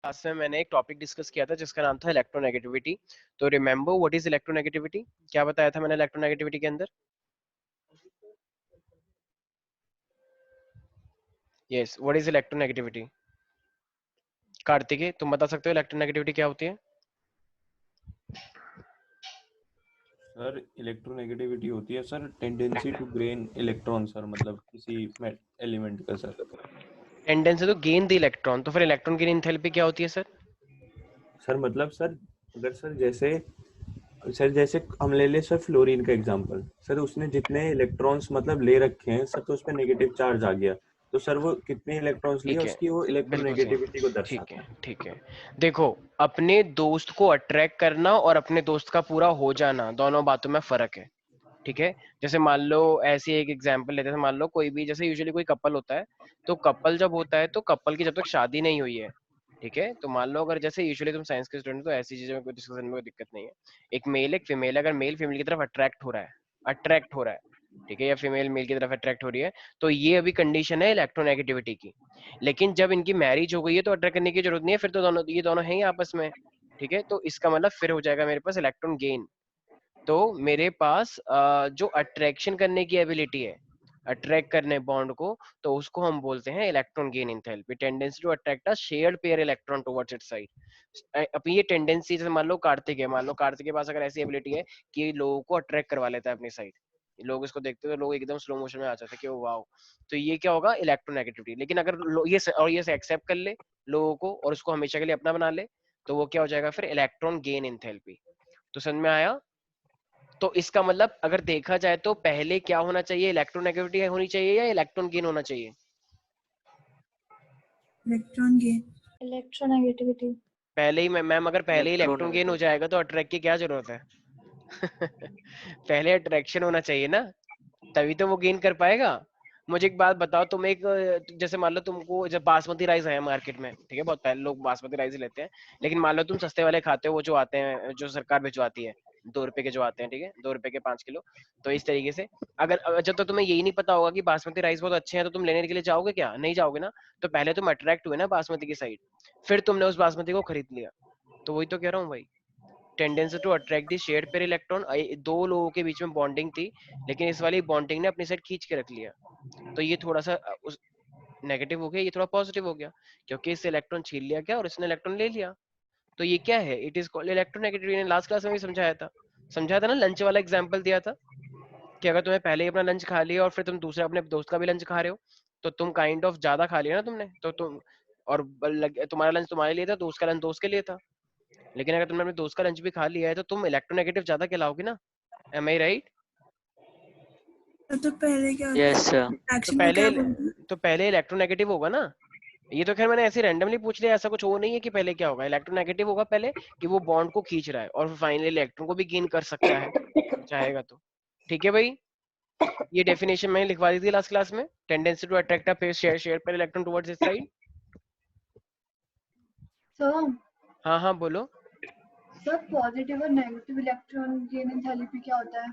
Class में मैंने एक टॉपिक डिस्कस किया था जिसका नाम था इलेक्ट्रोनेगेटिविटी। तो रिमेंबर व्हाट इज इलेक्ट्रोनेगेटिविटी? क्या बताया था मैंने इलेक्ट्रोनेगेटिविटी के अंदर? Yes, what is electronegativity? Kartikeya, तुम बता सकते हो इलेक्ट्रोनेगेटिविटी क्या होती है? सर इलेक्ट्रोनेगेटिविटी होती है sir tendency to gain electron sir मतलब किसी एलिमेंट का sir. Tendency to gain the electron, तो फिर इलेक्ट्रॉन की एंथैल्पी क्या होती है सर? सर मतलब सर अगर सर जैसे हम ले ले सर फ्लोरीन का एग्जांपल। सर उसने जितने इलेक्ट्रॉन्स मतलब ले रखे हैं सर तो उस पर नेगेटिव चार्ज आ गया। तो सर वो कितने इलेक्ट्रॉन्स लिए ठीक है, उसकी वो बिल्कुल सही। इलेक्ट्रोनेगेटिविटी को ठीक दर्शाता है, है। ठीक है। देखो, अपने दोस्त को अट्रैक्ट करना और अपने दोस्त का पूरा हो जाना, दोनों बातों में फर्क है। ठीक है। जैसे मान लो, ऐसी एक एग्जांपल लेते हैं। मान लो कोई भी, जैसे यूजुअली कोई कपल होता है, तो कपल जब होता है तो कपल की जब तक शादी नहीं हुई है, ठीक है, तो मान लो अगर जैसे यूजुअली तुम साइंस के स्टूडेंट, तो ऐसी चीजों में कोई डिस्कशन में कोई दिक्कत नहीं है। एक मेल एक फीमेल, अगर मेल फीमेल की तरफ अट्रैक्ट हो रहा है, ठीक है, या फीमेल मेल की तरफ अट्रैक्ट हो रही है, तो ये अभी कंडीशन है इलेक्ट्रोनेगेटिविटी की। लेकिन जब इनकी मैरिज हो गई है तो अट्रैक्ट करने की जरूरत नहीं है, फिर तो दोनों, ये दोनों हैं ही आपस में। ठीक है, तो इसका मतलब फिर हो जाएगा मेरे पास इलेक्ट्रॉन गेन। तो मेरे पास जो अट्रैक्शन करने की एबिलिटी है, अट्रैक्ट करने बॉन्ड को, तो उसको हम बोलते हैं electron gain enthalpy, tendency to attract a shared pair electron towards its side. अब ये टेंडेंसी, जैसे मान लो कार्तिक है, मान लो कार्तिक के पास अगर ऐसी एबिलिटी है कि लोगों को अट्रैक्ट करवा लेता है अपनी साइड, लोग इसको देखते हैं तो लोग एकदम स्लो मोशन में आ जाते हैं कि वो वाओ। तो ये क्या होगा? इलेक्ट्रोनेगेटिविटी। लेकिन अगर ये एक्सेप्ट कर ले लोगों को और उसको हमेशा के लिए अपना बना ले, तो वो क्या हो जाएगा फिर? Electron gain enthalpy. तो समझ में आया? तो इसका मतलब अगर देखा जाए तो पहले क्या होना चाहिए? इलेक्ट्रोनेगेटिविटी होनी चाहिए या इलेक्ट्रॉन गेन होना चाहिए? Electron gain. इलेक्ट्रोनेगेटिविटी। पहले ही मैम, अगर पहले ही इलेक्ट्रॉन गेन हो इलेक्ट्रोनेगेटिविटी। जाएगा तो अट्रैक्ट की क्या जरूरत है? पहले अट्रैक्शन होना चाहिए ना, तभी तो वो गेन कर पाएगा। मुझे एक बात बताओ, तुम एक, जैसे मान लो तुमको जब बासमती राइस है मार्केट में, ठीक है, बहुत पहले लोग बासमती राइस ही लेते हैं, लेकिन मान लो तुम सस्ते वाले खाते हो, वो जो आते हैं, जो सरकार भिजवाती है, 2 रुपए के जो आते हैं, ठीक है, 2 रुपए के 5 किलो। तो इस तरीके से, अगर जब तक तुम्हें यही नहीं पता होगा कि बासमती राइस बहुत अच्छे हैं, तो तुम लेने के लिए जाओगे क्या? नहीं जाओगे ना। तो पहले तुम अट्रैक्ट हुए ना बासमती की साइड, फिर तुमने उस बासमती को खरीद लिया। तो वही तो कह रहा हूँ भाई, tendency to attract the shared pair electron. दो लोगों के बीच में बॉन्डिंग थी, लेकिन इस वाली बॉन्डिंग ने अपनी साइड खींच के रख लिया। तो ये थोड़ा सा उस नेगेटिव हो गया, ये थोड़ा पॉजिटिव हो गया, क्योंकि इससे इलेक्ट्रॉन छीन लिया गया और इसने इलेक्ट्रॉन ले लिया। तो ये क्या है? It is called electronegativity. Last class में भी समझाया था ना, लंच वाला एग्जांपल दिया था कि अगर तुम्हें पहले ही अपना लंच खा लिया और फिर तुम दूसरे अपने दोस्त का भी लंच खा रहे हो, तो तुम काइंड ऑफ ज्यादा खा लिया ना तुमने, तो तुम, और तुम्हारा लंच तुम्हारे लिए था, दोस्त का लंच दोस्त के लिए था। लेकिन अगर तुमने अपने दोस्त का लंच भी खा लिया है, तो तुम इलेक्ट्रोनेगेटिव ज्यादा कहलाओगे ना। M I right? तो पहले क्या होता यस सर। है? तो एक्शन को पहले क्या बोलते हैं? तो पहले इलेक्ट्रोनेगेटिव होगा ना। ये तो खैर मैंने ऐसे रैंडमली पूछ लिया, ऐसा कुछ वो नहीं है कि पहले क्या होगा। इलेक्ट्रोनेगेटिव होगा पहले, कि वो बॉन्ड को खींच रहा है और फाइनली इलेक्ट्रॉन को भी गेन कर सकता है, चाहेगा तो। ठीक है भाई, ये डेफिनेशन मैंने लिखवा दी थी लास्ट क्लास में, tendency to attract a pair share पर electron towards its side. Sir हाँ हाँ बोलो। सर पॉजिटिव और नेगेटिव इलेक्ट्रॉन गेन एंथैल्पी क्या होता है?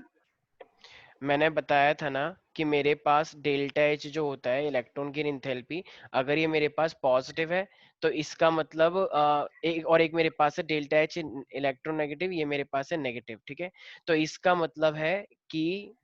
मैंने बताया था ना कि मेरे पास डेल्टा एच जो होता है, इलेक्ट्रॉन की एंथैल्पी, अगर ये मेरे पास पॉजिटिव है, तो इसका मतलब एक मेरे पास है डेल्टा एच इलेक्ट्रोनेगेटिव, ये मेरे पास है नेगेटिव, ठीक है। तो इसका मतलब है कि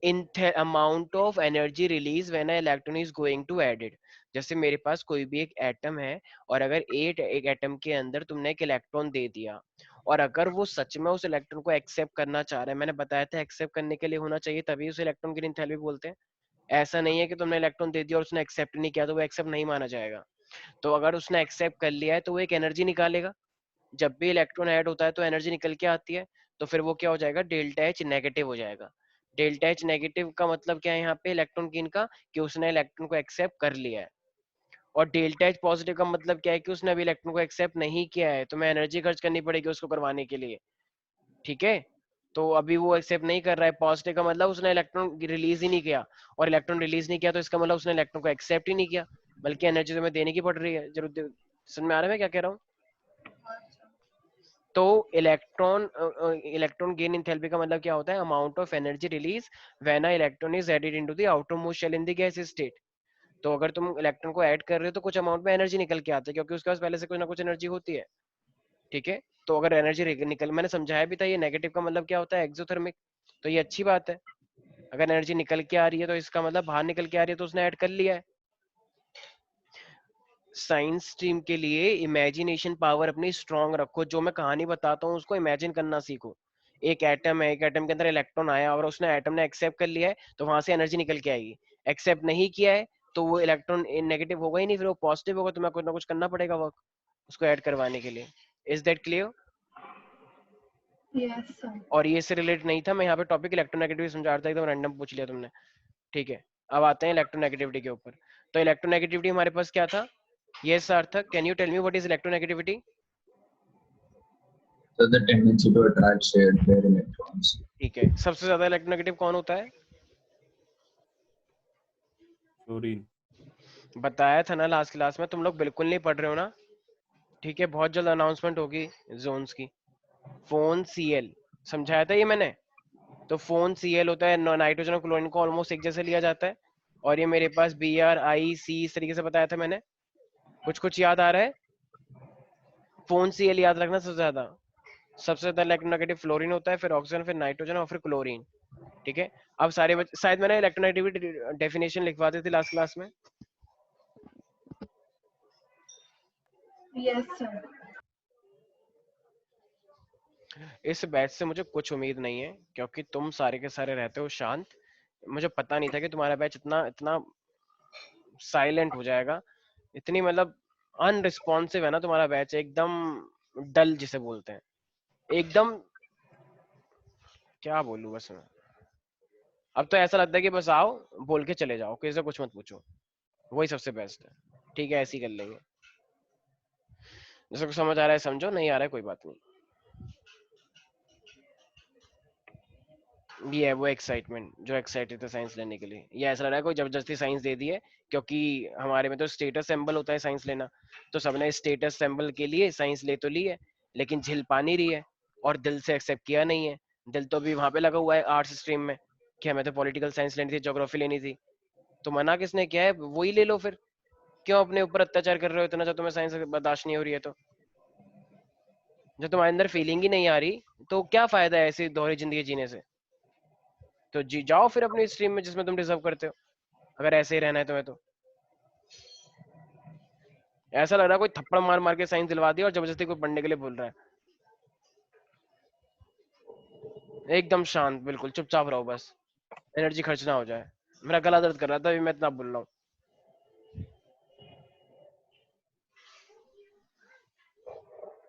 an amount of energy release when a electron is going to added. जैसे मेरे पास कोई भी एक एटम है, और अगर एक एटम के अंदर तुमने एक इलेक्ट्रॉन दे दिया, और अगर वो सच में उस इलेक्ट्रॉन को एक्सेप्ट करना चाह रहा है, मैंने बताया था एक्सेप्ट करने के लिए होना चाहिए, तभी उस इलेक्ट्रॉन की एंथैल्पी बोलते हैं। ऐसा नहीं है कि तुमने इलेक्ट्रॉन दे दिया और उसने एक्सेप्ट नहीं किया तो वो एक्सेप्ट नहीं माना जाएगा। तो अगर उसने एक्सेप्ट कर लिया है तो वो एक एनर्जी निकालेगा। जब भी इलेक्ट्रॉन ऐड होता है तो एनर्जी निकल के आती है, तो फिर वो क्या हो जाएगा? डेल्टा एच नेगेटिव हो जाएगा। डेल्टा एच नेगेटिव का मतलब क्या है यहाँ पे इलेक्ट्रॉन गेन का? कि उसने इलेक्ट्रॉन को एक्सेप्ट कर लिया है। और डेल्टा एच पॉजिटिव का मतलब क्या है? कि उसने अभी इलेक्ट्रॉन को एक्सेप्ट नहीं किया है, तो मैं एनर्जी खर्च करनी पड़ेगी उसको करवाने के लिए। ठीक है, तो अभी वो एक्सेप्ट नहीं कर रहा है। पॉजिटिव का मतलब उसने इलेक्ट्रॉन रिलीज ही नहीं किया, और इलेक्ट्रॉन रिलीज नहीं किया तो इसका मतलब उसने इलेक्ट्रॉन को एक्सेप्ट ही नहीं किया, बल्कि एनर्जी तुम्हें देने की पड़ रही है जरूरत। समझ में आ रहा है मैं क्या कह रहा हूँ? तो इलेक्ट्रॉन गेन एंथैल्पी का मतलब क्या होता है? Amount of energy release when a electron is added into the outermost shell in the gas state. तो अगर तुम इलेक्ट्रॉन को ऐड कर रहे हो तो कुछ अमाउंट में एनर्जी निकल के आती है, क्योंकि उसके पास पहले से कुछ ना कुछ एनर्जी होती है। ठीक है, तो अगर एनर्जी निकल, मैंने समझाया भी था ये नेगेटिव का मतलब क्या होता है, एक्सोथर्मिक। तो ये अच्छी बात है, अगर एनर्जी निकल के आ रही है तो इसका मतलब बाहर निकल के आ रही है, तो उसने ऐड कर लिया है। साइंस स्ट्रीम के लिए इमेजिनेशन पावर अपनी स्ट्रांग रखो, जो मैं कहानी बताता हूँ उसको इमेजिन करना सीखो। एक एटम है, एक एटम के अंदर इलेक्ट्रॉन आया और उसने एटम ने एक्सेप्ट कर लिया है, तो वहां से एनर्जी निकल के आएगी। एक्सेप्ट नहीं किया है तो वो इलेक्ट्रॉन नेगेटिव होगा ही नहीं, फिर वो पॉजिटिव होगा, तो मैं कुछ ना कुछ करना पड़ेगा वर्क उसको ऐड करवाने के लिए। Is that clear? Yes, sir. और ये से रिलेट नहीं था, मैं यहाँ पे टॉपिक इलेक्ट्रोनेगेटिविटी समझा रहा था, एकदम रैंडम पूछ लिया तुमने। ठीक है, अब आते हैं इलेक्ट्रोनेगेटिविटी के ऊपर। तो इलेक्ट्रोनेगेटिविटी हमारे पास क्या था? Yes Sarthak, can you tell me what is electronegativity? So the tendency to attract shared pair electrons. ठीक है, सबसे ज्यादा इलेक्ट्रोनेगेटिव कौन होता है? फ्लोरीन। बताया था ना लास्ट क्लास में, तुम लोग बिल्कुल नहीं पढ़ रहे हो ना। ठीक है, बहुत जल्द अनाउंसमेंट होगी जोन्स की। फोन Cl समझाया था ये मैंने। तो फोन Cl होता है, नाइट्रोजन और क्लोरीन को ऑलमोस्ट एक जैसे लिया जाता है। और ये मेरे पास Br, I, C इस तरीके से बताया था मैंने। कुछ कुछ याद आ रहा है? फोन Cl याद रखना सबसे ज्यादा इलेक्ट्रोनेगेटिव फ्लोरीन होता है, फिर ऑक्सीजन, फिर नाइट्रोजन और फिर क्लोरीन। ठीक है, अब सारे शायद मैंने इलेक्ट्रोनेगेटिविटी डेफिनेशन लिखवा दी थी लास्ट क्लास में। Yes, sir. इस बैच से मुझे कुछ उम्मीद नहीं है, क्योंकि तुम सारे के सारे रहते हो शांत। मुझे पता नहीं था कि तुम्हारा बैच इतना इतना साइलेंट हो जाएगा, इतनी मतलब अनरिस्पॉन्सिव है ना तुम्हारा बैच, एकदम डल जिसे बोलते हैं, एकदम क्या बोलूं बस मैं। अब तो ऐसा लगता है कि बस आओ, बोल के चले जाओ, किसी से कुछ मत पूछो, वही सबसे बेस्ट है। ठीक है, ऐसे ही कर लेंगे। जैसे कुछ समझ आ रहा है समझो, नहीं आ रहा है कोई बात नहीं। ये है वो एक्साइटमेंट जो एक्साइटेड थे साइंस लेने के लिए। ये ऐसा लग रहा है कोई जबरदस्ती साइंस दे दी है, क्योंकि हमारे में तो स्टेटस सिंबल होता है साइंस लेना। तो सबने स्टेटस सिंबल के लिए साइंस ले तो ली है, लेकिन झिल पा नहीं रही है और दिल से एक्सेप्ट किया नहीं है। दिल तो अभी वहां पे लगा हुआ है आर्ट्स स्ट्रीम में, कि हमें तो पॉलिटिकल साइंस लेनी थी, ज्योग्राफी लेनी थी। तो मना किसने किया है? वही ले लो फिर। क्यों अपने ऊपर अत्याचार कर रहे हो इतना, जब तुम्हें साइंस बर्दाश्त नहीं हो रही है? तो जब तुम्हारे अंदर फीलिंग ही नहीं आ रही, तो क्या फायदा है ऐसी दोहरी जिंदगी जीने से? तो जी जाओ फिर अपनी स्ट्रीम में जिसमें तुम डिजर्व करते हो, अगर ऐसे ही रहना है तुम्हें। तो ऐसा लग रहा है कोई थप्पड़ मार मार के साइंस दिलवा दिया और जबरदस्ती कोई पढ़ने के लिए बोल रहा है। एकदम शांत, बिल्कुल चुपचाप रहो, बस एनर्जी खर्च ना हो जाए। मेरा गला दर्द कर रहा था, अभी मैं इतना बोल रहा हूँ।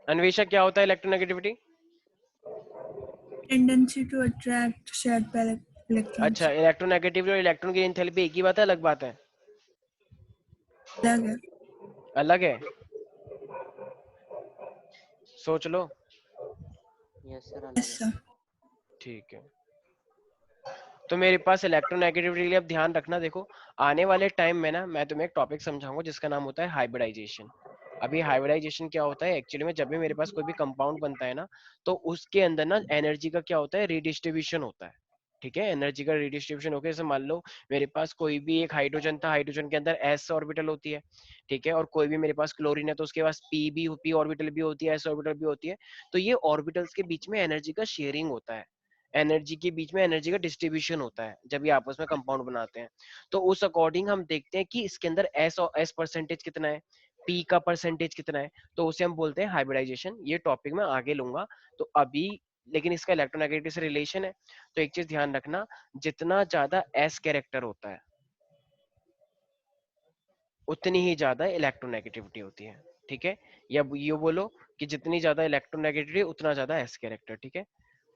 अन्वेषा, क्या होता है electronegativity? Tendency to attract shared pair electrons. अच्छा, इलेक्ट्रोनेगेटिविटी और इलेक्ट्रॉन की एंथैल्पी एक ही बात है, अलग बात है? अलग है। अलग है, सोच लो। Yes, sir. ठीक है, तो मेरे पास इलेक्ट्रोनेगेटिविटी के लिए अब ध्यान रखना। देखो, आने वाले टाइम में ना मैं तुम्हें एक टॉपिक समझाऊंगा जिसका नाम होता है हाइब्रिडाइजेशन। अभी हाइब्रिडाइजेशन क्या होता है एक्चुअली में, जब भी मेरे पास कोई भी कंपाउंड बनता है ना, तो उसके अंदर ना एनर्जी का क्या होता है, रिडिस्ट्रीब्यूशन होता है। ठीक है, एनर्जी का रिडिस्ट्रीब्यूशन होकर, जैसे मान लो मेरे पास कोई भी एक हाइड्रोजन था, हाइड्रोजन के अंदर s ऑर्बिटल होती है। ठीक है, और कोई भी मेरे पास क्लोरीन है तो उसके पास p ऑर्बिटल भी होती है, s ऑर्बिटल भी होती है। तो ये ऑर्बिटल्स के बीच में एनर्जी का शेयरिंग होता है, एनर्जी के बीच में एनर्जी का डिस्ट्रीब्यूशन होता है जब ये आपस में कंपाउंड बनाते हैं। तो उस अकॉर्डिंग हम देखते हैं कि इसके अंदर एस परसेंटेज कितना है, पी का परसेंटेज कितना है, तो उसे हम बोलते हैं हाइब्रिडाइजेशन। ये टॉपिक मैं आगे लूंगा। तो अभी लेकिन इसका इलेक्ट्रोनेगेटिविटी से रिलेशन है, तो एक चीज ध्यान रखना, जितना ज्यादा एस कैरेक्टर होता है उतनी ही ज्यादा इलेक्ट्रोनेगेटिविटी होती है। ठीक है, या ये बोलो कि जितनी ज्यादा इलेक्ट्रोनेगेटिविटी उतना ज्यादा एस कैरेक्टर। ठीक है,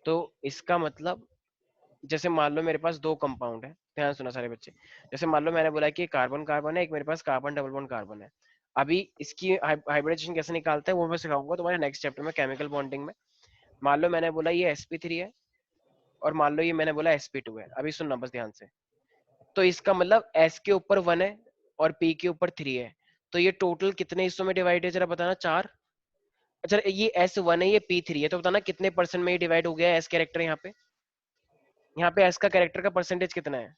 तो इसका मतलब, जैसे मान लो मेरे पास दो कंपाउंड है, ध्यान सुना सारे बच्चे। जैसे मान लो मैंने बोला कि कार्बन कार्बन है, एक मेरे पास कार्बन डबल बॉन्ड कार्बन है। अभी इसकी हाइब्रिडाइजेशन कैसे निकालते हैं वो मैं सिखाऊंगा तुम्हारे नेक्स्ट चैप्टर में, केमिकल बॉन्डिंग में। मान लो मैंने बोला ये sp3 है, और मान लो ये मैंने बोला sp2 है। अभी सुनना बस ध्यान से। तो इसका मतलब s के ऊपर 1 है और p के ऊपर 3 है। तो ये टोटल कितने हिस्सों में डिवाइड है, जरा बताना? 4। अच्छा, ये s1 है, ये p3 है, तो बताना कितने परसेंट में ये डिवाइड हो गया है s कैरेक्टर? यहाँ पे s का कैरेक्टर का परसेंटेज कितना है?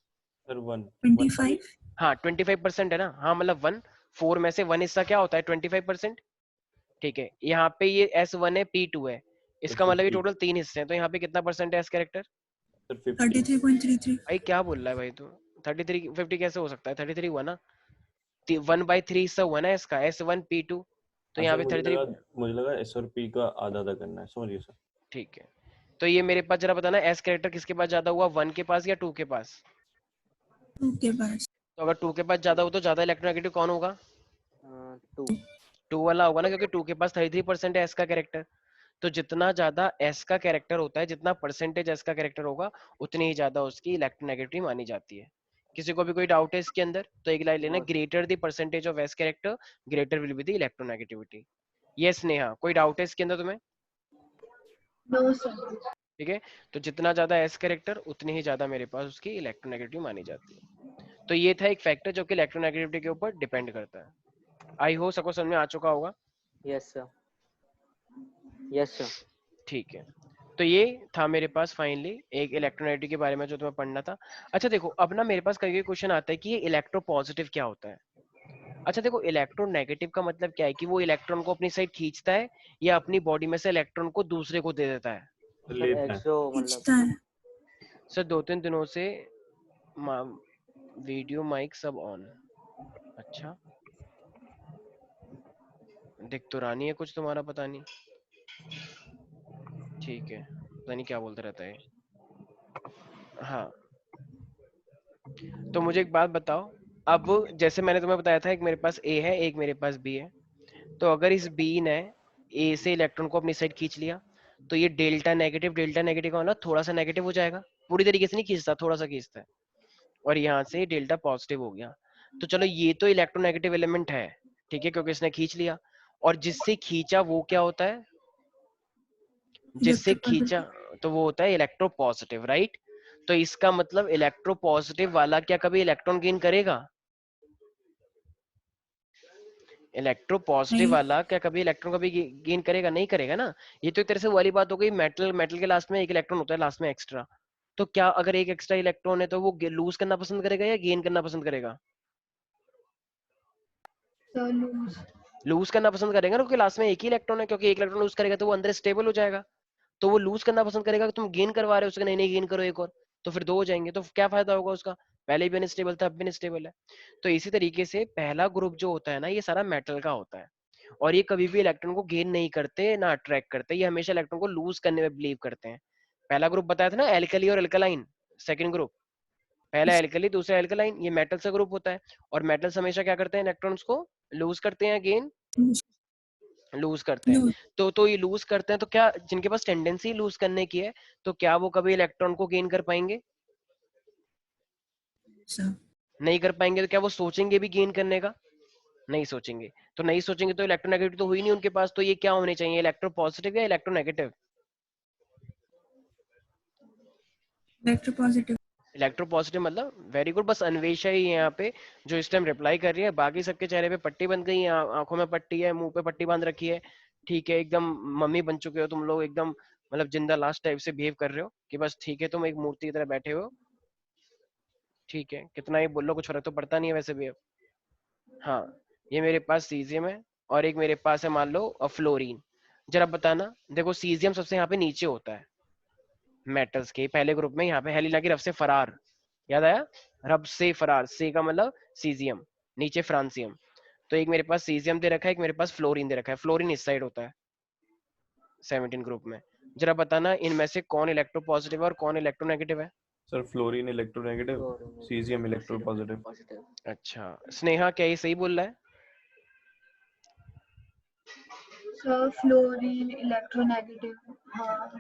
सर 1 25. हाँ 25% है ना, हाँ मतलब 4 में से 1 हिस्सा क्या होता है 25%। ठीक है, यहाँ पे ये S1 है P2 है, तो इसका मतलब ये 50 टोटल 3 हिस्से हैं, तो यहाँ पे कितना परसेंट है एस कैरेक्टर? सर 50 33.33. भाई क्या बोल रहा है भाई तू? 33 50 कैसे हो सकता है? 33 हुआ ना, 1/3 हिस्सा हुआ ना इसका S1 P2, तो हाँ यहाँ सर पे 33। मुझे लगा एस और पी का आधा आधा करना है, सॉरी सर। ठीक है, तो ये मेरे पास जरा बताना एस कैरेक्टर किसके पास ज्यादा हुआ, 1 के पास या 2 के पास? 2 के पास. तो अगर 2 के पास ज्यादा हो तो ज्यादा इलेक्ट्रोनेगेटिव कौन होगा? 2. 2 वाला होगा ना, क्योंकि 2 के पास 33% है एस का कैरेक्टर। तो जितना ज्यादा एस का कैरेक्टर होता है, जितना परसेंटेज एस का कैरेक्टर होगा, उतनी ही ज्यादा उसकी इलेक्ट्रोनेगेटिविटी मानी जाती है। किसी को भी कोई डाउट है इसके अंदर तो एक लाइन लेना, greater the percentage of S character greater will be the electronegativity. Yes Neha, कोई डाउट है इसके अंदर तुम्हें? No sir. ठीक है, तो जितना ज्यादा एस कैरेक्टर उतनी ही ज्यादा मेरे पास उसकी इलेक्ट्रोनेगेटिविटी मानी जाती है। तो ये था एक फैक्टर जो कि इलेक्ट्रोनेगेटिविटी के ऊपर डिपेंड करता है। आई हो सबको समझ में आ चुका होगा? Yes sir. Yes sir. ठीक है, तो ये था मेरे पास फाइनली एक इलेक्ट्रोनेगेटिविटी के बारे में जो तुम्हें पढ़ना था। अच्छा देखो, अब ना मेरे पास कई क्वेश्चन आता है कि ये इलेक्ट्रोपॉजिटिव क्या होता है। अच्छा देखो, इलेक्ट्रोनेगेटिव का मतलब क्या है कि वो इलेक्ट्रॉन को अपनी साइड खींचता है या अपनी बॉडी में से इलेक्ट्रॉन को दूसरे को दे देता है। सर सर लेता है। एक्सो मतलब खींचता है. सर 2-3 दिनों से वीडियो माइक सब ऑन। अच्छा, दिख तो रानी है कुछ तुम्हारा, पता नहीं। ठीक है, पता नहीं क्या बोलता रहता है। हाँ, तो मुझे एक बात बताओ, अब जैसे मैंने तुम्हें बताया था एक मेरे पास ए है एक मेरे पास बी है, तो अगर इस बी ने ए से इलेक्ट्रॉन को अपनी साइड खींच लिया, तो ये डेल्टा नेगेटिव का मतलब थोड़ा सा नेगेटिव हो जाएगा, पूरी तरीके से नहीं खींचता, थोड़ा सा खींचता है, और यहाँ से डेल्टा पॉजिटिव हो गया। तो चलो ये तो इलेक्ट्रोनेगेटिव एलिमेंट है, ठीक है, क्योंकि इसने खींच लिया। और जिससे खींचा वो क्या होता है? जिससे खींचा इलेक्ट्रोपॉजिटिव. तो वो होता है इलेक्ट्रो पॉजिटिव, राइट? तो इसका मतलब इलेक्ट्रो पॉजिटिव वाला क्या कभी इलेक्ट्रॉन गेन करेगा? इलेक्ट्रो पॉजिटिव नहीं. वाला क्या कभी इलेक्ट्रॉन कभी गेन करेगा? नहीं करेगा ना। ये तो एक तरह से वाली बात हो गई, मेटल मेटल के लास्ट में एक इलेक्ट्रॉन होता है लास्ट में एक्स्ट्रा, तो क्या अगर एक एक्स्ट्रा इलेक्ट्रॉन है तो वो लूज करना पसंद करेगा या गेन करना पसंद करेगा? Sir loose. लूज करना पसंद करेगा ना, क्योंकि लास्ट में एक ही इलेक्ट्रॉन है, क्योंकि एक इलेक्ट्रॉन लूज करेगा तो वो अंदर स्टेबल हो जाएगा, तो वो लूज करना पसंद करेगा कि तुम गेन करवा रहे हो उसका, नहीं नहीं गेन करो एक और, तो फिर 2 हो जाएंगे, तो क्या फायदा होगा उसका? पहले भी अनस्टेबल था अब भी अनस्टेबल है। तो इसी तरीके से पहला ग्रुप जो होता है ना, ये सारा मेटल का होता है, और ये कभी भी इलेक्ट्रॉन को गेन नहीं करते ना अट्रैक्ट करते, ये हमेशा इलेक्ट्रॉन को लूज करने में बिलीव करते हैं। पहला ग्रुप बताया था ना, एल्कली और एल्कलाइन। सेकंड ग्रुप, पहला एल्कली दूसरा एल्कलाइन, ये मेटल का ग्रुप होता है, और मेटल्स हमेशा क्या करते हैं, इलेक्ट्रॉन्स को लूज करते हैं, गेन लूज करते हैं। लूज. तो ये लूज करते हैं, तो क्या जिनके पास टेंडेंसी लूज करने की है, तो क्या वो कभी इलेक्ट्रॉन को गेन कर पाएंगे? सर. नहीं कर पाएंगे। तो क्या वो सोचेंगे भी गेन करने का? नहीं सोचेंगे। तो नहीं सोचेंगे तो इलेक्ट्रोनेगेटिव तो हुई नहीं उनके पास, तो ये क्या होने चाहिए, इलेक्ट्रो पॉजिटिव या इलेक्ट्रोनेगेटिव? इलेक्ट्रोपॉजिटिव. इलेक्ट्रो पॉजिटिव मतलब वेरी गुड, बस अन्वेषा ही है यहाँ पे जो इस टाइम रिप्लाई कर रही है, बाकी सबके चेहरे पे पट्टी बंध गई है, आंखों में पट्टी है, मुंह पे पट्टी बांध रखी है। ठीक है, एकदम मम्मी बन चुके हो तुम लोग, एकदम मतलब जिंदा लाश टाइप से बिहेव कर रहे हो कि बस ठीक है तुम एक मूर्ति की तरह बैठे हो। ठीक है, कितना ही बोल लो कुछ फर्क तो पड़ता नहीं है वैसे भी अब। हाँ, ये मेरे पास सीजियम है और एक मेरे पास है मान लो फ्लोरीन। जरा बताना, देखो सीजियम सबसे यहाँ पे नीचे होता है मेटल्स के पहले ग्रुप में, यहाँ पे हेलिना की रफ से फरार, याद आया? रब से फरार, से का मतलब सीजियम, नीचे फ्रांसियम। तो एक मेरे पास सीजियम दे रखा है, एक मेरे पास फ्लोरीन दे रखा है, फ्लोरीन इस साइड होता है 17 ग्रुप में। जरा बताना इनमें से कौन इलेक्ट्रो पॉजिटिव है और कौन इलेक्ट्रोनेगेटिव है? Sir fluorine electronegative, caesium electropositive. अच्छा स्नेहा, क्या ये सही बोल रहा है? Sir fluorine electronegative. हाँ।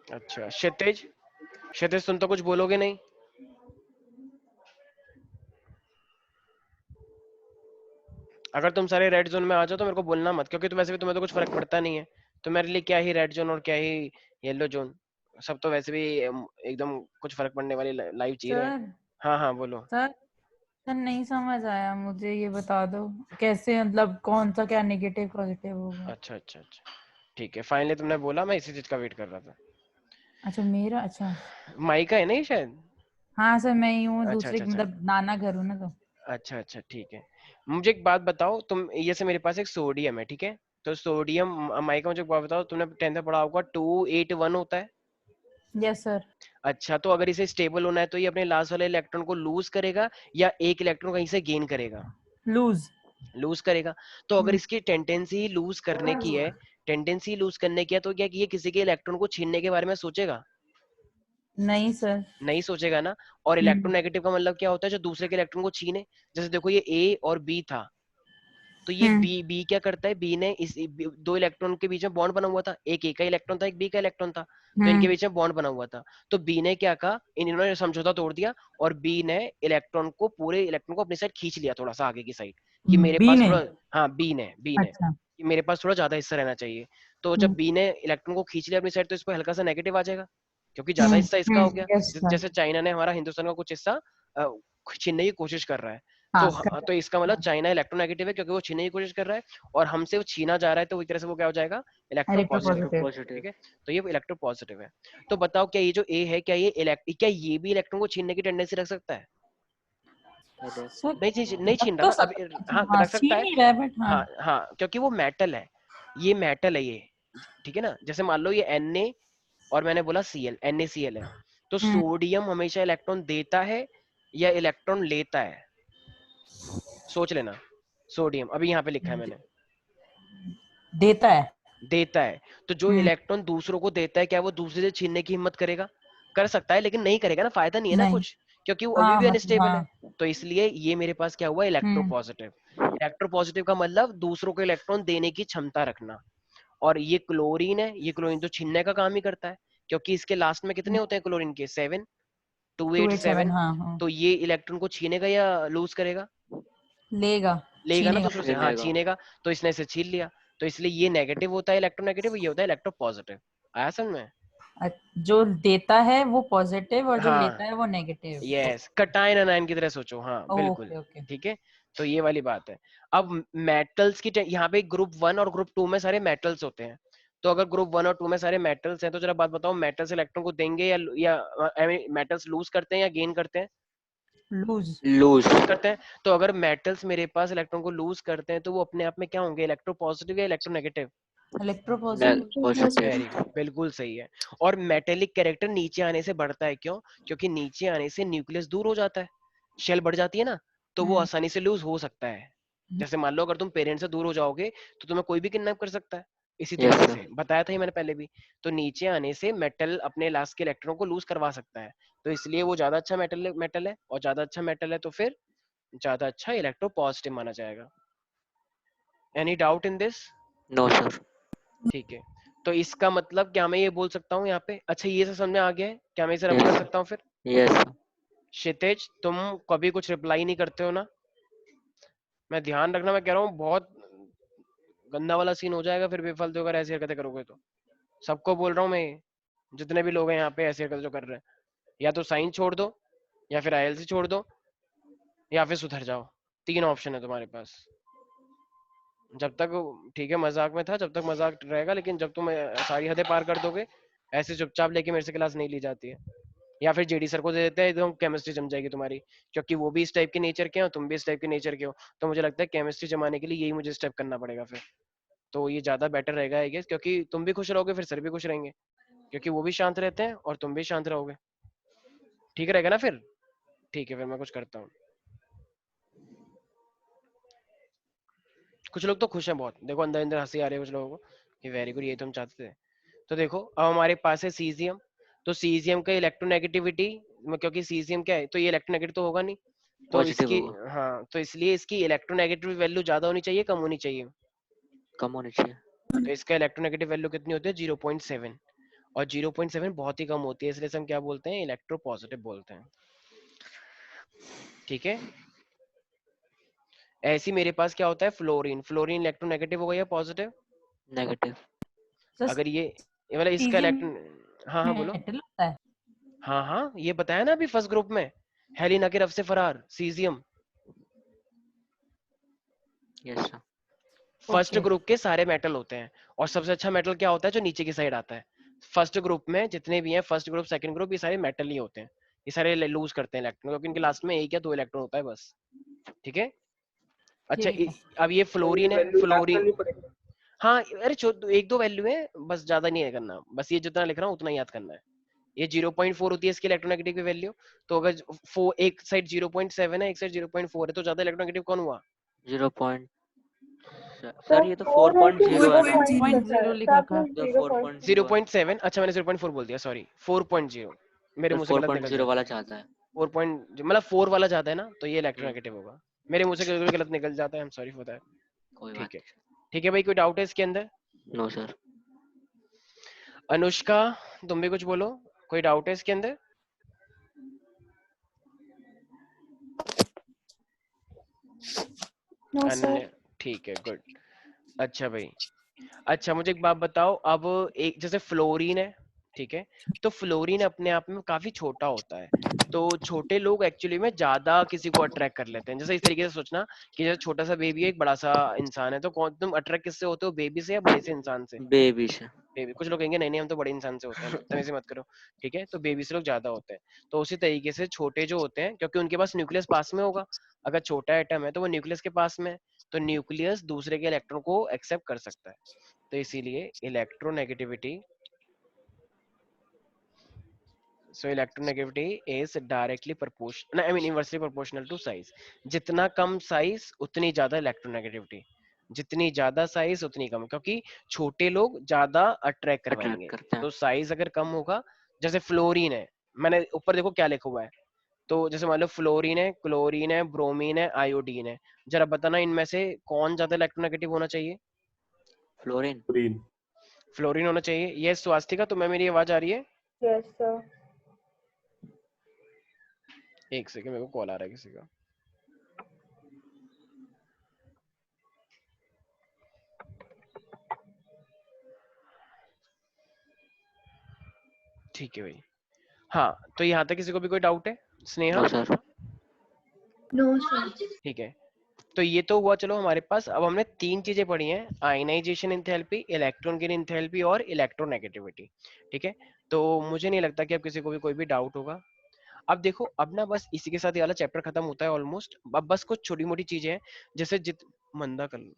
अच्छा क्षितिज, क्षितिज तुम तो कुछ बोलोगे नहीं? अगर तुम सारे रेड जोन में आ जाओ तो मेरे को बोलना मत, क्योंकि तो वैसे भी तुम्हें तो कुछ फर्क पड़ता नहीं है, तो मेरे लिए क्या ही रेड जोन और क्या ही येलो जोन, सब तो वैसे भी एकदम कुछ फर्क पड़ने वाली लाइव जी रहे हैं। सर हाँ हाँ बोलो। सर सर नहीं समझ आया मुझे, ये बता दो कैसे, मतलब कौन सा क्या नेगेटिव पॉजिटिव होगा? अच्छा अच्छा अच्छा, ठीक है, फाइनली तुमने बोला, मैं इसी चीज का वेट कर रहा था। अच्छा मेरा, अच्छा माइका है नहीं शायद? हाँ सर मैं ही हूँ, अच्छा दूसरे अच्छा अच्छा मतलब नाना घर हूँ ना तो। अच्छा अच्छा ठीक है। मुझे एक बात बताओ, तुम जैसे मेरे पास एक सोडियम है, ठीक है, तो सोडियम माइका, मुझे एक बात बताओ, तुमने 10th में पढ़ा होगा 281 होता है। Yes sir. अच्छा, तो अगर इसे स्टेबल होना है तो ये अपने लास्ट वाले इलेक्ट्रॉन को लूज करेगा या एक इलेक्ट्रॉन कहीं से गेन करेगा? लूज। लूज करेगा। तो अगर इसकी टेंडेंसी लूज करने की है, टेंडेंसी लूज करने की है, तो क्या ये किसी के इलेक्ट्रॉन को छीनने के बारे में सोचेगा? नहीं सर। नहीं सोचेगा ना। और इलेक्ट्रोनेगेटिव का मतलब क्या होता है? जो दूसरे के इलेक्ट्रॉन को छीने। जैसे देखो ये ए और बी था, तो ये हम्म बी बी क्या करता है, बी ने दो इलेक्ट्रॉन के बीच में बॉन्ड बना हुआ था, एक ए का इलेक्ट्रॉन था, एक बी का इलेक्ट्रॉन था, तो इनके हम्म बीच में बॉन्ड बना हुआ था। तो बी ने क्या कहा, इन्होंने समझौता तोड़ दिया, और बी ने इलेक्ट्रॉन को, पूरे इलेक्ट्रॉन को अपनी साइड खींच लिया, थोड़ा सा आगे की साइड, कि मेरे बी पास ने। थोड़ा, हाँ बी ने अच्छा। कि मेरे पास थोड़ा ज्यादा हिस्सा रहना चाहिए। तो जब हम्म बी ने इलेक्ट्रॉन को खींच लिया अपनी साइड, तो इस पर हल्का सा नेगेटिव आ जाएगा, क्योंकि ज्यादा हिस्सा इसका हो गया। Yes sir. जैसे चाइना ने हमारा हिंदुस्तान का कुछ हिस्सा अ, छीनने की कोशिश कर रहा है, हाँ तो इसका मतलब चाइना इलेक्ट्रोनेगेटिव है, क्योंकि वो छीनने की कोशिश कर रहा है, और हमसे वो छीना जा रहा है, तो एक तरह से वो क्या हो जाएगा, electro electro positive. Electro positive. ठीक पॉजिटिव। है, तो ये इलेक्ट्रो पॉजिटिव है। तो बताओ, क्या ये जो ए है, क्या ये भी इलेक्ट्रॉन को छीनने की टेंडेंसी रख सकता है? सर नहीं रख छीन रहा तो ना अभी। सकता है, हाँ हाँ रख सकता छीन है। नहीं रहा है बट हाँ। हाँ हाँ, क्योंकि वो मेटल है, ये मेटल है ये, ठीक है ना। जैसे मान लो ये Na और मैंने बोला Cl, NaCl है, तो हम्म सोडियम हमेशा इलेक्ट्रॉन देता है या इलेक्ट्रॉन लेता है? सोच लेना। सोडियम अभी यहाँ पे लिखा है मैंने, देता है। देता है। तो जो हम्म इलेक्ट्रॉन दूसरों को देता है, क्या वो दूसरे से छीनने की हिम्मत करेगा? कर सकता है, लेकिन नहीं करेगा ना, फायदा नहीं है ना नहीं। कुछ, क्योंकि वो अभी हाँ भी मतलब अनस्टेबल है। हाँ। तो इसलिए ये मेरे पास क्या हुआ, इलेक्ट्रो हम्म पॉजिटिव। इलेक्ट्रो पॉजिटिव का मतलब दूसरों को इलेक्ट्रॉन देने की क्षमता रखना। और ये क्लोरीन है, ये क्लोरीन तो छीनने का काम ही करता है, क्योंकि इसके लास्ट में कितने होते हैं क्लोरीन के, 7, 287 287। हाँ हाँ। तो ये इलेक्ट्रॉन को छीनेगा या लूज करेगा? लेगा। लेगा ना छीनेगा। दूसरों से, हाँ छीनेगा। छीनेगा। तो इसने इसे छीन लिया, तो इसलिए ये नेगेटिव होता है इलेक्ट्रोनेगेटिव, ये होता है इलेक्ट्रो पॉजिटिव। आया समझ में? जो देता है वो पॉजिटिव और जो हाँ लेता है वो नेगेटिव। यस, कटायन अनायन की तरह सोचो, हाँ बिल्कुल। Okay okay. ठीक है, तो ये वाली बात है। अब मेटल्स की यहाँ पे ग्रुप 1 और ग्रुप 2 में सारे मेटल्स होते हैं। तो अगर ग्रुप 1 और 2 में सारे मेटल्स हैं, तो जरा बात बताओ, मेटल्स इलेक्ट्रॉन को देंगे या मेटल्स लूज करते हैं या गेन करते हैं? लूज। लूज। लूज करते हैं। तो अगर मेटल्स मेरे पास इलेक्ट्रॉन को लूज करते हैं, तो वो अपने आप में क्या होंगे, इलेक्ट्रो पॉजिटिव या electro negative? Electro positive. Positive. Very good, बिल्कुल सही है। और मेटेलिक कैरेक्टर नीचे आने से बढ़ता है, क्यों? क्योंकि नीचे आने से न्यूक्लियस दूर हो जाता है, शेल बढ़ जाती है ना, तो वो आसानी से लूज हो सकता है। जैसे मान लो, अगर तुम पेरेंट्स से दूर हो जाओगे, तो तुम्हें कोई भी किडनैप कर सकता है। इसी यस तरीके सर। से बताया था ही मैंने पहले भी। तो नीचे आने से मेटल अपने लास्ट के इलेक्ट्रॉन को लूज करवा सकता है, तो इसलिए वो ज्यादा अच्छा मेटल है, और ज्यादा अच्छा मेटल है तो फिर ज्यादा अच्छा इलेक्ट्रो पॉजिटिव माना जाएगा। Any doubt in this? No sir. ठीक है, तो इसका मतलब क्या मैं ये बोल सकता हूँ यहाँ पे, अच्छा ये सब समझ में आ गया है, क्या मैं इसे रब कर यस। सकता हूँ फिर? Yes sir. क्षितिज, तुम कभी कुछ रिप्लाई नहीं करते हो ना? मैं ध्यान रखना, मैं कह रहा हूँ बहुत गंदा वाला सीन हो जाएगा फिर बेफालतू अगर ऐसी हरकतें करोगे तो। सबको बोल रहा हूँ मैं, जितने भी लोग हैं यहाँ पे ऐसी हरकतें जो कर रहे हैं, या तो साइंस छोड़ दो, या फिर आईएलसी छोड़ दो, या फिर सुधर जाओ। 3 ऑप्शन है तुम्हारे पास। जब तक ठीक है, मजाक में था, जब तक मजाक रहेगा, लेकिन जब तुम सारी हदें पार कर दोगे, ऐसे चुपचाप लेके मेरे से क्लास नहीं ली जाती है। या फिर जेडी सर को दे देते हैं, एकदम केमिस्ट्री जम जाएगी तुम्हारी, क्योंकि वो भी इस टाइप के नेचर के हो, तुम भी इस टाइप के नेचर के हो। तो मुझे लगता है केमिस्ट्री जमाने के लिए यही मुझे स्टेप करना पड़ेगा फिर। तो ये ज्यादा बेटर रहेगा आई गेस, क्योंकि तुम भी खुश रहोगे, फिर सर भी खुश रहेंगे, क्योंकि वो भी शांत रहते हैं और तुम भी शांत रहोगे। ठीक रहेगा ना फिर? ठीक है, फिर मैं कुछ करता हूँ। कुछ लोग तो खुश हैं बहुत, देखो अंदर अंदर हंसी आ रही है कुछ लोगों को, कि वेरी गुड, ये तो हम चाहते थे। तो देखो, अब हमारे पास है सीजियम। तो सीजियम का इलेक्ट्रोनेगेटिविटी, क्योंकि सीजियम क्या है, तो ये इलेक्ट्रोनेगेटिव तो होगा नहीं, तो पॉजिटिव इसकी, होगा। हाँ, तो इसलिए इसकी इलेक्ट्रोनेगेटिव वैल्यू ज्यादा होनी चाहिए, कम होनी चाहिए? कम होनी चाहिए। तो इसका इलेक्ट्रोनेगेटिव वैल्यू कितनी होती है, 0.7। और 0.7 बहुत ही कम होती है, इसलिए हम क्या बोलते हैं, इलेक्ट्रो पॉजिटिव बोलते हैं। ठीक है, ऐसी मेरे पास क्या होता है, फ्लोरीन। फ्लोरीन इलेक्ट्रोनेगेटिव होगा या पॉजिटिव? नेगेटिव। सर अगर ये मतलब इसका सीजियम इलेक्ट्रॉन, हाँ हाँ बोलो। मेटल होता है। हाँ हाँ, ये बताया ना अभी फर्स्ट ग्रुप में, हेलिना के रफ से फरार caesium. Yes sir. First okay. Group के सारे मेटल होते हैं, और सबसे अच्छा मेटल क्या होता है, जो नीचे की साइड आता है। फर्स्ट ग्रुप में जितने भी हैं, फर्स्ट ग्रुप सेकंड ग्रुप, ये सारे मेटल ही होते हैं, ये सारे लूज करते हैं इलेक्ट्रॉन, क्योंकि इनके लास्ट में एक या दो इलेक्ट्रॉन होता है बस, ठीक है। अच्छा ठीक है। अब ये फ्लोरीन है, फ्लोरीन, हाँ अरे एक दो वैल्यू है बस, ज्यादा नहीं है करना, बस ये जितना लिख रहा हूँ उतना याद करना है। ये 0.4 होती है इसकी इलेक्ट्रोनेगेटिव की वैल्यू, तो अगर एक साइड 0.7 है एक साइड 0.4 है तो ज्यादा इलेक्ट्रोनेगेटिव कौन हुआ? 0. सर ये तो 4.0 है ना। 4.0 लिख रखा है। तो 4.0 0.7, अच्छा मैंने 0.4 बोल दिया, सॉरी 4.0, मेरे तो मुंह से गलत निकल 4.0 जाता वाला है। चाहता है। 4. मतलब 4 वाला ज्यादा है ना, तो ये इलेक्ट्रोनेगेटिव होगा, मेरे मुंह से कभी गलत निकल जाता है, I am sorry for that. कोई ठीक बात है, ठीक है भाई, कोई डाउट है इसके अंदर? No sir. अनुष्का तुम भी कुछ बोलो, कोई डाउट है इसके अंदर? No Ananya, sir. ठीक है, गुड। अच्छा भाई, अच्छा मुझे एक बात बताओ, अब एक जैसे फ्लोरीन है, ठीक है, तो फ्लोरीन अपने आप में काफी छोटा होता है, तो छोटे लोग एक्चुअली में ज्यादा किसी को अट्रैक्ट कर लेते हैं। जैसे इस तरीके से सोचना कि जैसे छोटा सा बेबी है एक बड़ा सा इंसान है, तो कौन तुम अट्रैक्ट किससे होते हो, बेबी से या बड़े से इंसान से? बेबी से। बेबी, कुछ लोग कहेंगे नहीं नहीं हम तो बड़े इंसान से होते हैं, तमीज़ी मत करो, ठीक है, तो बेबी से लोग ज्यादा होते हैं। तो उसी तरीके से छोटे जो होते हैं, क्योंकि उनके पास न्यूक्लियस पास में होगा, अगर छोटा एटम है तो वो न्यूक्लियस के पास में है, तो न्यूक्लियस दूसरे के इलेक्ट्रॉन को एक्सेप्ट कर सकता है, तो इसीलिए electronegativity, so electronegativity is directly proportional, I mean inversely proportional to size। जितना कम साइज उतनी ज्यादा इलेक्ट्रोनेगेटिविटी, जितनी ज्यादा साइज उतनी कम, क्योंकि छोटे लोग ज्यादा अट्रैक्ट अट्रैक्ट करवाएंगे, करते हैं। तो साइज अगर कम होगा, जैसे फ्लोरीन है, मैंने ऊपर देखो क्या लिखा हुआ है, तो जैसे मान लो फ्लोरीन है, क्लोरीन है, ब्रोमीन है, आयोडीन है, जरा बताना इनमें से कौन ज्यादा इलेक्ट्रोनेगेटिव होना चाहिए? फ्लोरीन। फ्लोरीन। फ्लोरीन होना चाहिए। ये स्वास्तिका तुम्हें मेरी आवाज आ रही है? Yes sir. एक सेकंड, मेरे को कॉल आ रहा है किसी का। ठीक है भाई, हाँ तो यहाँ तक किसी को भी कोई डाउट है? Sneha? No sir. No sir. ठीक है, तो ये तो हुआ, चलो हमारे पास अब हमने तीन चीजें पढ़ी हैं, ionisation enthalpy, electron gain enthalpy और इलेक्ट्रोनेगेटिविटी, ठीक है। तो मुझे नहीं लगता कि अब किसी को भी कोई भी डाउट होगा। अब देखो, अब ना बस इसी के साथ ये वाला चैप्टर खत्म होता है ऑलमोस्ट, अब बस कुछ छोटी मोटी चीजें हैं, जैसे मंदा कर लो,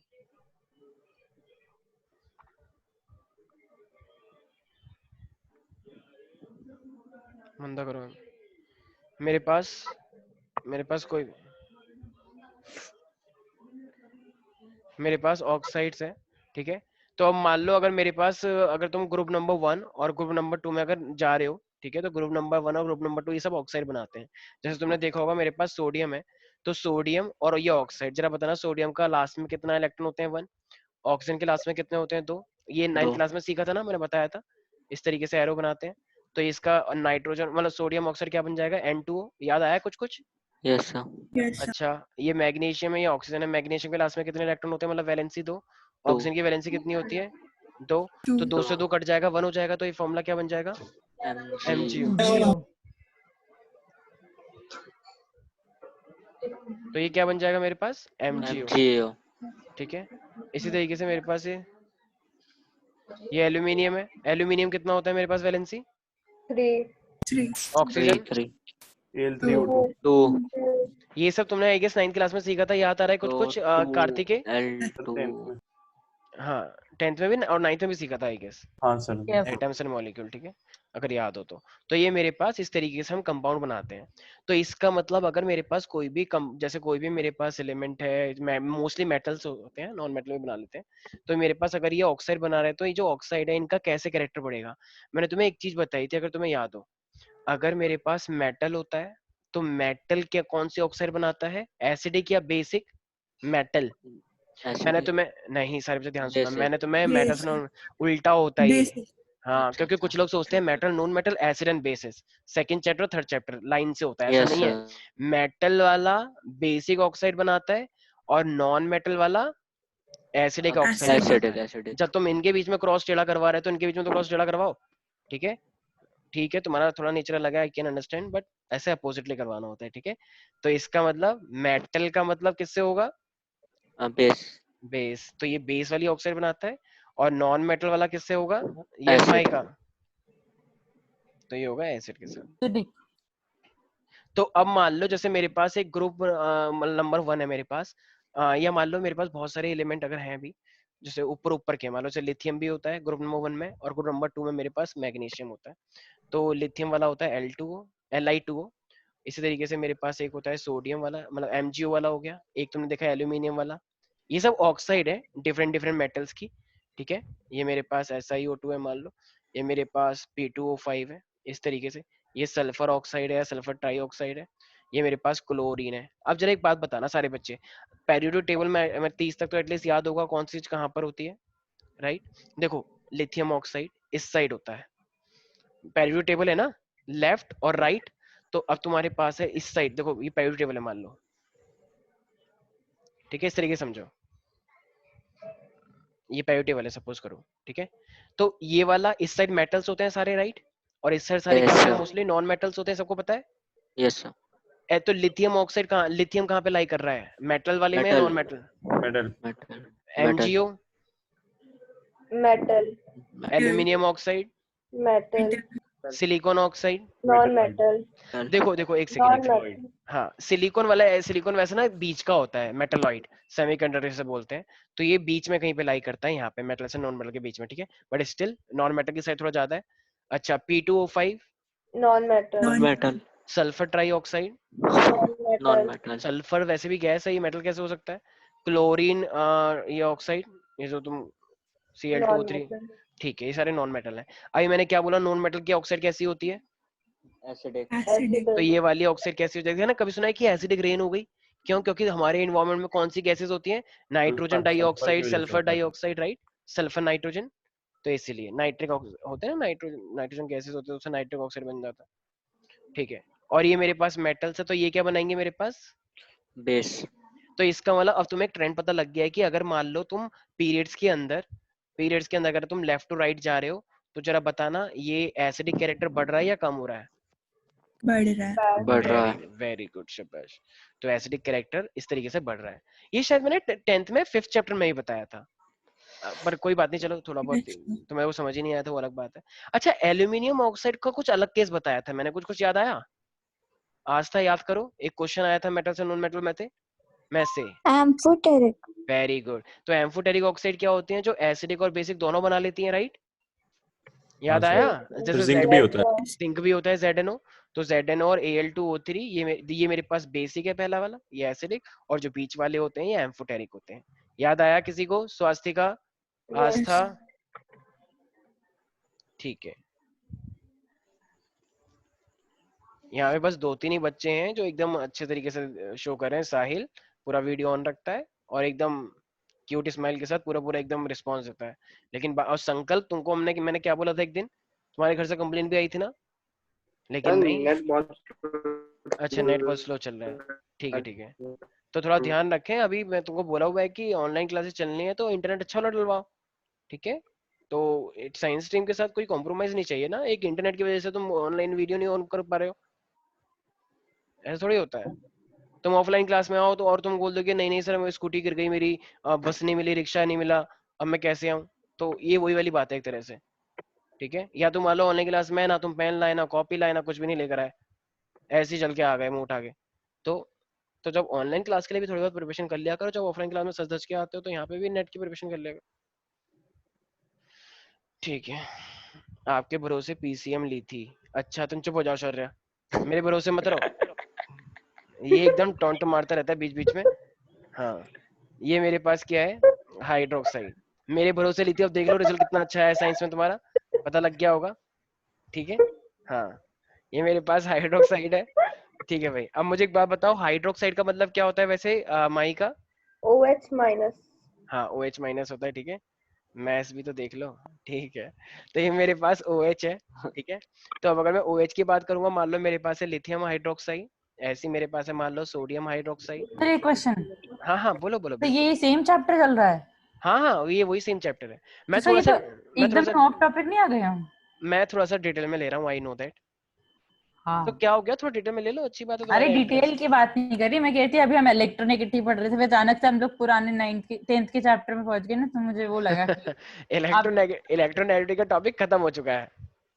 मंदा करो, मेरे पास कोई, मेरे पास ऑक्साइड्स है, ठीक है। तो अब मान लो अगर मेरे पास अगर तुम ग्रुप नंबर 1 और ग्रुप नंबर 2 में अगर जा रहे हो, ठीक है, तो ग्रुप नंबर 1 और ग्रुप नंबर 2 ये सब ऑक्साइड बनाते हैं। जैसे तुमने देखा होगा मेरे पास सोडियम है, तो सोडियम और ये ऑक्साइड, जरा बताना सोडियम का लास्ट में कितना इलेक्ट्रॉन होते हैं? 1। ऑक्सीजन के लास्ट में कितने होते हैं? 2। ये 9th 2। क्लास में सीखा था ना, मैंने बताया था, इस तरीके से एरो बनाते हैं। तो इसका नाइट्रोजन मतलब सोडियम ऑक्साइड क्या बन जाएगा? N2O। याद आया कुछ कुछ? Yes sir. अच्छा, ये मैग्नीशियम है, ये ऑक्सीजन है, मैग्नीशियम के लास्ट में कितने इलेक्ट्रॉन होते हैं, मतलब वैलेंसी 2। 2। ऑक्सीजन की वैलेंसी कितनी होती है? 2। तो 2 से 2 कट जाएगा, 1 हो जाएगा, तो ये फॉर्मूला क्या बन जाएगा? MgO। जियो। तो ये क्या बन जाएगा मेरे पास? MgO, MgO। ठीक है। इसी तरीके से मेरे पास ये एल्यूमिनियम है, एल्यूमिनियम कितना होता है मेरे पास वैलेंसी? 3। ऑक्सीजन 3। Al3O2। 2। ये सब तुमने आई गेस 9th क्लास में सीखा था, याद आ रहा है कुछ कुछ? 2 कार्तिके? L2। 10th में। हाँ 10th में भी और 9th में भी सीखा था आई गेस, हाँ sir. Yes. Atoms and molecule, ठीक है, अगर याद हो तो ये मेरे पास इस तरीके से हम कंपाउंड बनाते हैं। तो इसका मतलब अगर मेरे पास कोई भी जैसे कोई भी मेरे पास एलिमेंट है, मोस्टली मेटल्स होते हैं, नॉन मेटल भी बना लेते हैं, तो मेरे पास अगर ये ऑक्साइड बना रहे हैं, तो ये जो ऑक्साइड है इनका कैसे कैरेक्टर पड़ेगा? मैंने तुम्हें एक चीज बताई थी, अगर तुम्हें याद हो, अगर मेरे पास मेटल होता है तो मेटल क्या कौन सी ऑक्साइड बनाता है, एसिडिक या बेसिक? मेटल। मैंने एसिडिक। तुम्हें नहीं, सारे बच्चे ध्यान सुनना, बेसिक। मैंने तुम्हें मेटल से उल्टा होता है ये। हाँ, अच्छा क्योंकि अच्छा। कुछ लोग सोचते हैं metal non metal acid and bases, second chapter third chapter line से होता है, ऐसा यस नहीं है। सर। मेटल वाला बेसिक ऑक्साइड बनाता है और नॉन मेटल वाला एसिडिक ऑक्साइड बनाता एसिडिक है। एसिडिक। जब तुम इनके बीच में क्रॉस टेढ़ा करवा रहे हो तो इनके बीच में तो क्रॉस टेढ़ा करवाओ, ठीक है। ठीक है, तुम्हारा थोड़ा नेचर लगा, आई कैन अंडरस्टैंड, बट ऐसे अपोजिटली करवाना होता है, ठीक है। तो इसका मतलब मेटल का मतलब किससे होगा? बेस। बेस, तो ये बेस वाली ऑक्साइड बनाता है, और नॉन मेटल वाला किससे होगा? Yes acid. भाई का, तो ये होगा एसिड के साथ। एसिडिक। तो अब मान लो जैसे मेरे पास एक ग्रुप नंबर 1 है मेरे पास, या मान लो मेरे पास बहुत सारे एलिमेंट अगर हैं भी, जैसे ऊपर ऊपर के, मान लो जैसे लिथियम भी होता है ग्रुप नंबर 1 में, और ग्रुप नंबर 2 में मेरे पास मैग्नीशियम होता है। तो लिथियम वाला होता है L2O, Li2O। इसी तरीके से मेरे पास एक होता है सोडियम वाला, मतलब MgO वाला हो गया। एक तुमने देखा है एल्यूमिनियम वाला। ये सब ऑक्साइड है डिफरेंट डिफरेंट मेटल्स की, ठीक है। ये मेरे पास SiO2 है मान लो, ये मेरे पास P2O5 है, इस तरीके से। ये सल्फर ऑक्साइड है, सल्फर ट्राईऑक्साइड है। ये मेरे पास क्लोरीन है। अब जरा एक बात बताना सारे बच्चे, पेरियोडिक टेबल में 30 तक तो एटलीस्ट याद होगा कौन सी चीज कहाँ पर होती है, राइट। देखो लिथियम ऑक्साइड इस साइड होता है, पेरियोडिक टेबल है ना, लेफ्ट और राइट। तो अब तुम्हारे पास है इस साइड, देखो ये पेरियोडिक टेबल है मान लो, ठीक है, इस तरीके से समझो, ये पेरियोडिक टेबल है सपोज करो, ठीक है। तो ये वाला इस साइड मेटल्स होते हैं सारे, राइट, और इस साइड सारे क्या यस होते हैं, सर, मोस्टली नॉन मेटल्स होते हैं, सबको पता है। Yes sir. तो लिथियम ऑक्साइड कहाँ, लिथियम कहाँ पे लाई कर रहा है, मेटल वाले में या metal, non metal. Metal, metal, metal, MgO, metal, aluminium oxide, metal, silicon oxide. Non metal, देखो देखो एक सेकंड, नॉन एक सेकंड। मेटल, हाँ सिलिकॉन वाला है, सिलिकॉन वैसे ना बीच का होता है, मेटलॉइड, सेमीकंडक्टर से बोलते हैं। तो ये बीच में कहीं पे लाई करता है, यहाँ पे मेटल से नॉन मेटल के बीच में, ठीक है, बट स्टिल नॉन मेटल की साइड थोड़ा ज्यादा है। अच्छा P2O5, non metal, non metal, sulphur trioxide, non metal, metal, sulphur वैसे भी गैस है, ये मेटल कैसे हो सकता है। क्लोरीन, ये ऑक्साइड, ये जो तुम नॉन Cl2O3, मेटल, ठीक है, ये सारे नॉन मेटल है। अभी मैंने क्या बोला, नॉन मेटल की ऑक्साइड कैसी होती है, एसिडिक, तो एसिडिक, ये वाली ऑक्साइड कैसी हो जाती है ना, कभी सुना है कि एसिडिक रेन हो गई। क्यों, क्योंकि हमारे इन्वायरमेंट में कौन सी गैसेस होती हैं, नाइट्रोजन सल्फर की डाइऑक्साइड, वजह से सल्फर होता है sir. Dioxide, right, sulphur nitrogen. तो इसीलिए नाइट्रिक होता है ना, नाइट्रोजन नाइट्रोजन गैसेस होते हैं, उससे नाइट्रिक ऑक्साइड बन जाता है, ठीक है। और ये मेरे पास मेटल्स है, तो ये क्या बनाएंगे मेरे पास, बेस, तो इसका मतलब अब तुम्हें एक ट्रेंड पता लग गया है कि अगर मान लो तुम पीरियड्स के अंदर, पीरियड्स के अंदर अगर तुम लेफ्ट टू राइट जा रहे हो, तो जरा बताना ये एसिडिक कैरेक्टर बढ़ रहा है या कम हो रहा है। बढ़ रहा है। बढ़ रहा वेरी है। वेरी गुड शाबाश। तो एसिडिक कैरेक्टर इस तरीके से बढ़ रहा है। ये शायद मैंने 10th में 5th चैप्टर में ही बताया था, पर कोई बात नहीं, चलो थोड़ा बहुत तुम्हें वो समझ ही नहीं आया था, वो अलग बात है। अच्छा एल्यूमिनियम ऑक्साइड का कुछ अलग केस बताया था मैंने, कुछ कुछ याद आया, आज था, याद करो, एक क्वेश्चन आया था मेटल से नॉन मेटल में से। एम्फोटेरिक। Very good. तो एम्फोटेरिक ऑक्साइड क्या होती हैं, जो एसिडिक और बेसिक दोनों बना लेती हैं, राइट, हाँ याद सर, आया। फिर जैसे जिंक भी होता है। जिंक भी होता है, ZNO। तो ZNO और Al2O3, ये मेरे पास बेसिक है पहला वाला, ये एसिडिक, और जो बीच वाले होते हैं ये एम्फोटेरिक होते हैं। याद आया किसी को, स्वास्थ्य का, आस्था, ठीक है। यहाँ पे बस 2-3 ही बच्चे हैं जो एकदम अच्छे तरीके से शो कर रहे हैं। साहिल पूरा वीडियो ऑन रखता है और एकदम क्यूट स्माइल के साथ पूरा पूरा एकदम रिस्पॉन्स देता है। लेकिन और संकल्प, तुमको मैंने क्या बोला था एक दिन, तुम्हारे घर से कंप्लेन भी आई थी ना, लेकिन नहीं। अच्छा नेट बहुत स्लो चल रहा है, ठीक है ठीक है। तो थोड़ा ध्यान रखें, अभी मैं तुमको बोला हुआ है कि ऑनलाइन क्लासेस चलनी है, तो इंटरनेट अच्छा वाला डलवाओ, ठीक है। तो साइंस स्ट्रीम के साथ कोई कॉम्प्रोमाइज नहीं चाहिए ना, एक इंटरनेट की वजह से तुम ऑनलाइन वीडियो नहीं ऑन कर पा रहे हो, ऐसा थोड़ी होता है। तुम ऑफलाइन क्लास में आओ तो और तुम बोल दो कि नहीं नहीं सर मेरी स्कूटी गिर गई मेरी, बस नहीं मिली, रिक्शा नहीं मिला, अब मैं कैसे आऊँ। तो ये वही वाली बात है एक तरह से, ठीक है। या तुम मान लो ऑनलाइन क्लास में ना तुम पेन लाए ना कॉपी लाए ना कुछ भी नहीं लेकर आए, ऐसे ही चल के आ गए मुंह उठा के। तो जब ऑनलाइन क्लास के लिए भी थोड़ी बहुत प्रिपरेशन कर लिया करो, जब ऑफलाइन क्लास में सच धज के आते हो तो यहाँ पे भी नेट की प्रिपरेशन कर लिया करो, ठीक है। आपके भरोसे PCM ली थी, अच्छा तुम चुप हो जाओ शौर्य, मेरे भरोसे मत रहो, ये एकदम टोंट मारता रहता है बीच बीच में। हाँ ये मेरे पास क्या है, हाइड्रोक्साइड, मेरे भरोसे ली थी, अब देख लो रिजल्ट कितना अच्छा है साइंस में तुम्हारा, पता लग गया होगा, ठीक है। हाँ ये मेरे पास हाइड्रोक्साइड है, ठीक है भाई। अब मुझे एक बात बताओ, हाइड्रोक्साइड का मतलब क्या होता है वैसे, माई का। OH माइनस, हाँ OH माइनस होता है, ठीक है, मैथ्स भी तो देख लो, ठीक है। तो ये मेरे पास OH है, ठीक है। तो अब अगर मैं OH की बात करूंगा, मान लो मेरे पास है लिथियम हाइड्रोक्साइड, ऐसे ही मेरे पास है मान लो सोडियम हाइड्रोक्साइड। सर एक क्वेश्चन, हाँ हाँ बोलो बोलो तो बिल्कुल। ये सेम चैप्टर चल रहा है, हाँ हाँ ये वही सेम चैप्टर है। तो सर ये तो मैं थोड़ा सा एकदम ऑफ टॉपिक नहीं आ गए हम। मैं थोड़ा सा डिटेल में ले रहा हूँ, आई नो दैट। हाँ तो क्या हो गया, थोड़ा डिटेल में ले लो, अच्छी बात है अरे तुम्हारा डिटेल इंटरेस्ट। की बात नहीं कर रही, मैं कहती अभी हम इलेक्ट्रोनेगेटिविटी पढ़ रहे थे, फिर अचानक से हम लोग पुराने 9th के 10th के चैप्टर में पहुंच गए ना, तो मुझे वो लगा कि आप इलेक्ट्रोनेगेटिविटी का टॉपिक खत्म हो चुका है,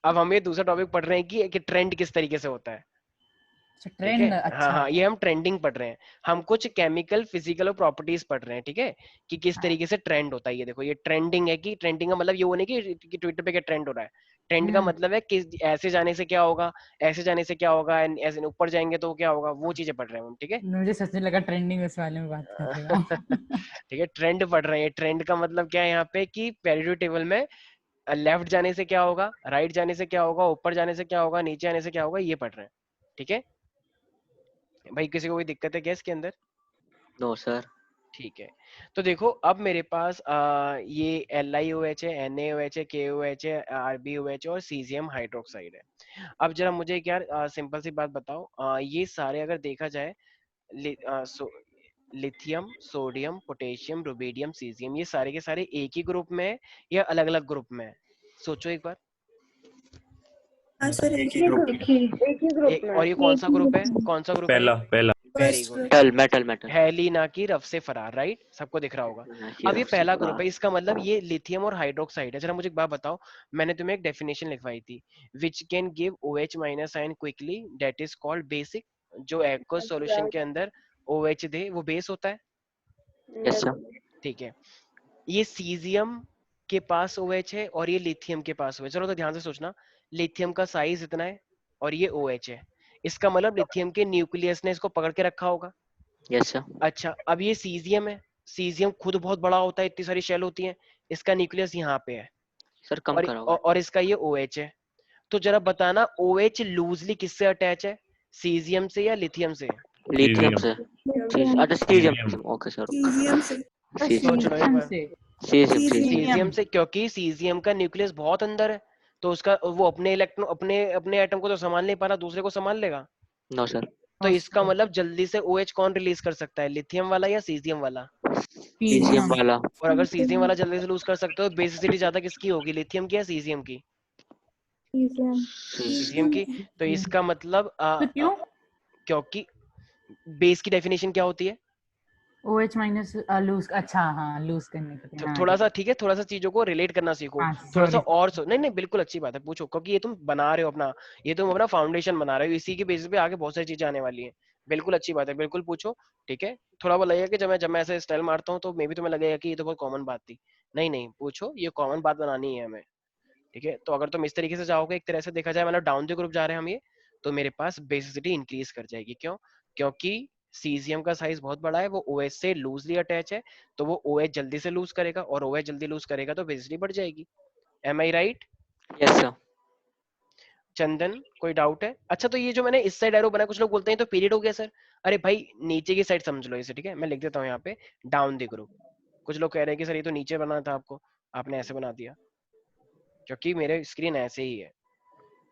अब हम ये दूसरा टॉपिक पढ़ रहे हैं कि ट्रेंड किस तरीके से होता है, अच्छा ठीक है। ट्रेंड, हाँ अच्छा हाँ, ये हम ट्रेंडिंग पढ़ रहे हैं, हम कुछ केमिकल फिजिकल और प्रॉपर्टीज पढ़ रहे हैं, ठीक है, कि किस हाँ। तरीके से ट्रेंड होता है। ये देखो, ये ट्रेंडिंग है, कि ट्रेंडिंग का मतलब ये वो नहीं कि ट्विटर पे क्या ट्रेंड हो रहा है। ट्रेंड का मतलब है कि ऐसे जाने से क्या होगा, ऐसे जाने से क्या होगा, ऐसे ऊपर जाएंगे तो क्या होगा, वो चीजें पढ़ रहे हैं हम, ठीक है। मुझे सच में लगा ट्रेंडिंग उस वाले में बात कर रहे हो आप। ठीक है, ट्रेंड पढ़ रहे हैं। ट्रेंड का मतलब क्या है यहाँ पे, कि पेरियोडिक टेबल में लेफ्ट जाने से क्या होगा, राइट जाने से क्या होगा, ऊपर जाने से क्या होगा, नीचे आने से क्या होगा, ये पढ़ रहे हैं, ठीक है भाई। किसी को कोई दिक्कत है क्या इसके अंदर? No sir. ठीक है, तो देखो अब मेरे पास ये LiOH है, NaOH है, KOH है, RbOH और सीजियम हाइड्रोक्साइड है। अब जरा मुझे एक यार सिंपल सी बात बताओ, ये सारे अगर देखा जाए, lithium, sodium, potassium, rubidium, caesium, ये सारे के सारे एक ही ग्रुप में है या अलग अलग ग्रुप में है? सोचो एक बार। हाँ सर, एक ही एक ग्रुप एक ही एक ही ग्रुप में। और ये कौन सा ग्रुप है, कौन सा ग्रुप है? पहला पहला very first good, metal metal metal. हेली ना कि रफ से फरार, राइट, सबको दिख रहा होगा। अब ये पहला ग्रुप है, इसका मतलब ये लिथियम और हाइड्रोक्साइड है। जरा मुझे एक बात बताओ, मैंने तुम्हें एक डेफिनेशन लिखवाई थी, which can give OH minus ion quickly, that is called basic. जो एक्वस सॉल्यूशन के अंदर OH दे वो बेस होता है, यस सर। ठीक है। ये सीजियम के पास OH है और ये लिथियम के पास OH। चलो तो ध्यान से सोचना, लिथियम का साइज इतना है और ये OH है, इसका मतलब लिथियम के न्यूक्लियस ने इसको पकड़ के रखा होगा। Yes sir. अच्छा, अब ये सीजियम है, सीजियम खुद बहुत बड़ा होता है, इतनी सारी शेल होती हैं, इसका न्यूक्लियस यहाँ पे है सर कम और करा हुआ और इसका ये OH है। तो जरा बताना OH लूजली किससे अटैच है, सीजियम से या लिथियम से? लिथियम से। अच्छा सीजियम, ओके सर। सीजियम से। सोच लो एक बार। सीजियम सीजियम से, क्योंकि सीजियम का न्यूक्लियस बहुत अंदर है, तो उसका वो अपने इलेक्ट्रॉन अपने अपने एटम को तो संभाल नहीं पा रहा, दूसरे को संभाल लेगा। No sir. तो इसका मतलब जल्दी से OH कौन रिलीज कर सकता है, लिथियम वाला या सीजियम वाला? सीजियम वाला। और अगर सीजियम वाला जल्दी से लूज कर सकते हो, बेसिसिटी ज्यादा किसकी होगी, लिथियम की या सीजियम की? सीजियम की। तो इसका मतलब तो क्यों? क्योंकि बेस की डेफिनेशन क्या होती है? OH माइनस लूज, अच्छा हाँ लूज करने के लिए, हाँ थोड़ा ठीक सा, है। ठीक है, थोड़ा सा चीजों को रिलेट करना सीखो, हाँ थोड़ा सा सॉरी। और नहीं नहीं बिल्कुल अच्छी बात है, पूछो, क्योंकि ये तुम बना रहे हो अपना, ये तुम अपना फाउंडेशन बना रहे हो, इसी के बेसिस पे आगे बहुत सारी चीजें आने वाली हैं। बिल्कुल अच्छी बात है, बिल्कुल पूछो, ठीक है। थोड़ा वो लगेगा कि जब मैं ऐसे स्टाइल मारता हूँ तो मे भी तुम्हें लगेगा कि ये तो बहुत कॉमन बात थी, नहीं नहीं पूछो, ये कॉमन बात बनानी है हमें, ठीक है। तो अगर तुम इस तरीके से जाओगे, एक तरह से देखा जाए मतलब डाउन द ग्रुप जा रहे हैं हम ये, तो मेरे पास बेसिसिटी इंक्रीज कर जाएगी। क्यों? क्योंकि सीजियम का साइज बहुत बड़ा है, वो OH से लूजली अटैच है, तो वो OH जल्दी से लूज करेगा, और OH जल्दी लूज करेगा तो बेसिसिटी बढ़ जाएगी। Am I right? Yes sir. Chandan, कोई डाउट है? अच्छा, तो ये जो मैंने इस साइड एरो बनाया, कुछ लोग बोलते हैं तो पीरियड हो गया सर। अरे भाई, नीचे की साइड समझ लो इसे, ठीक है, मैं लिख देता हूँ यहाँ पे डाउन द ग्रुप। कुछ लोग कह रहे हैं कि सर ये तो नीचे बनाना था आपको, आपने ऐसे बना दिया, क्योंकि मेरे स्क्रीन ऐसे ही है।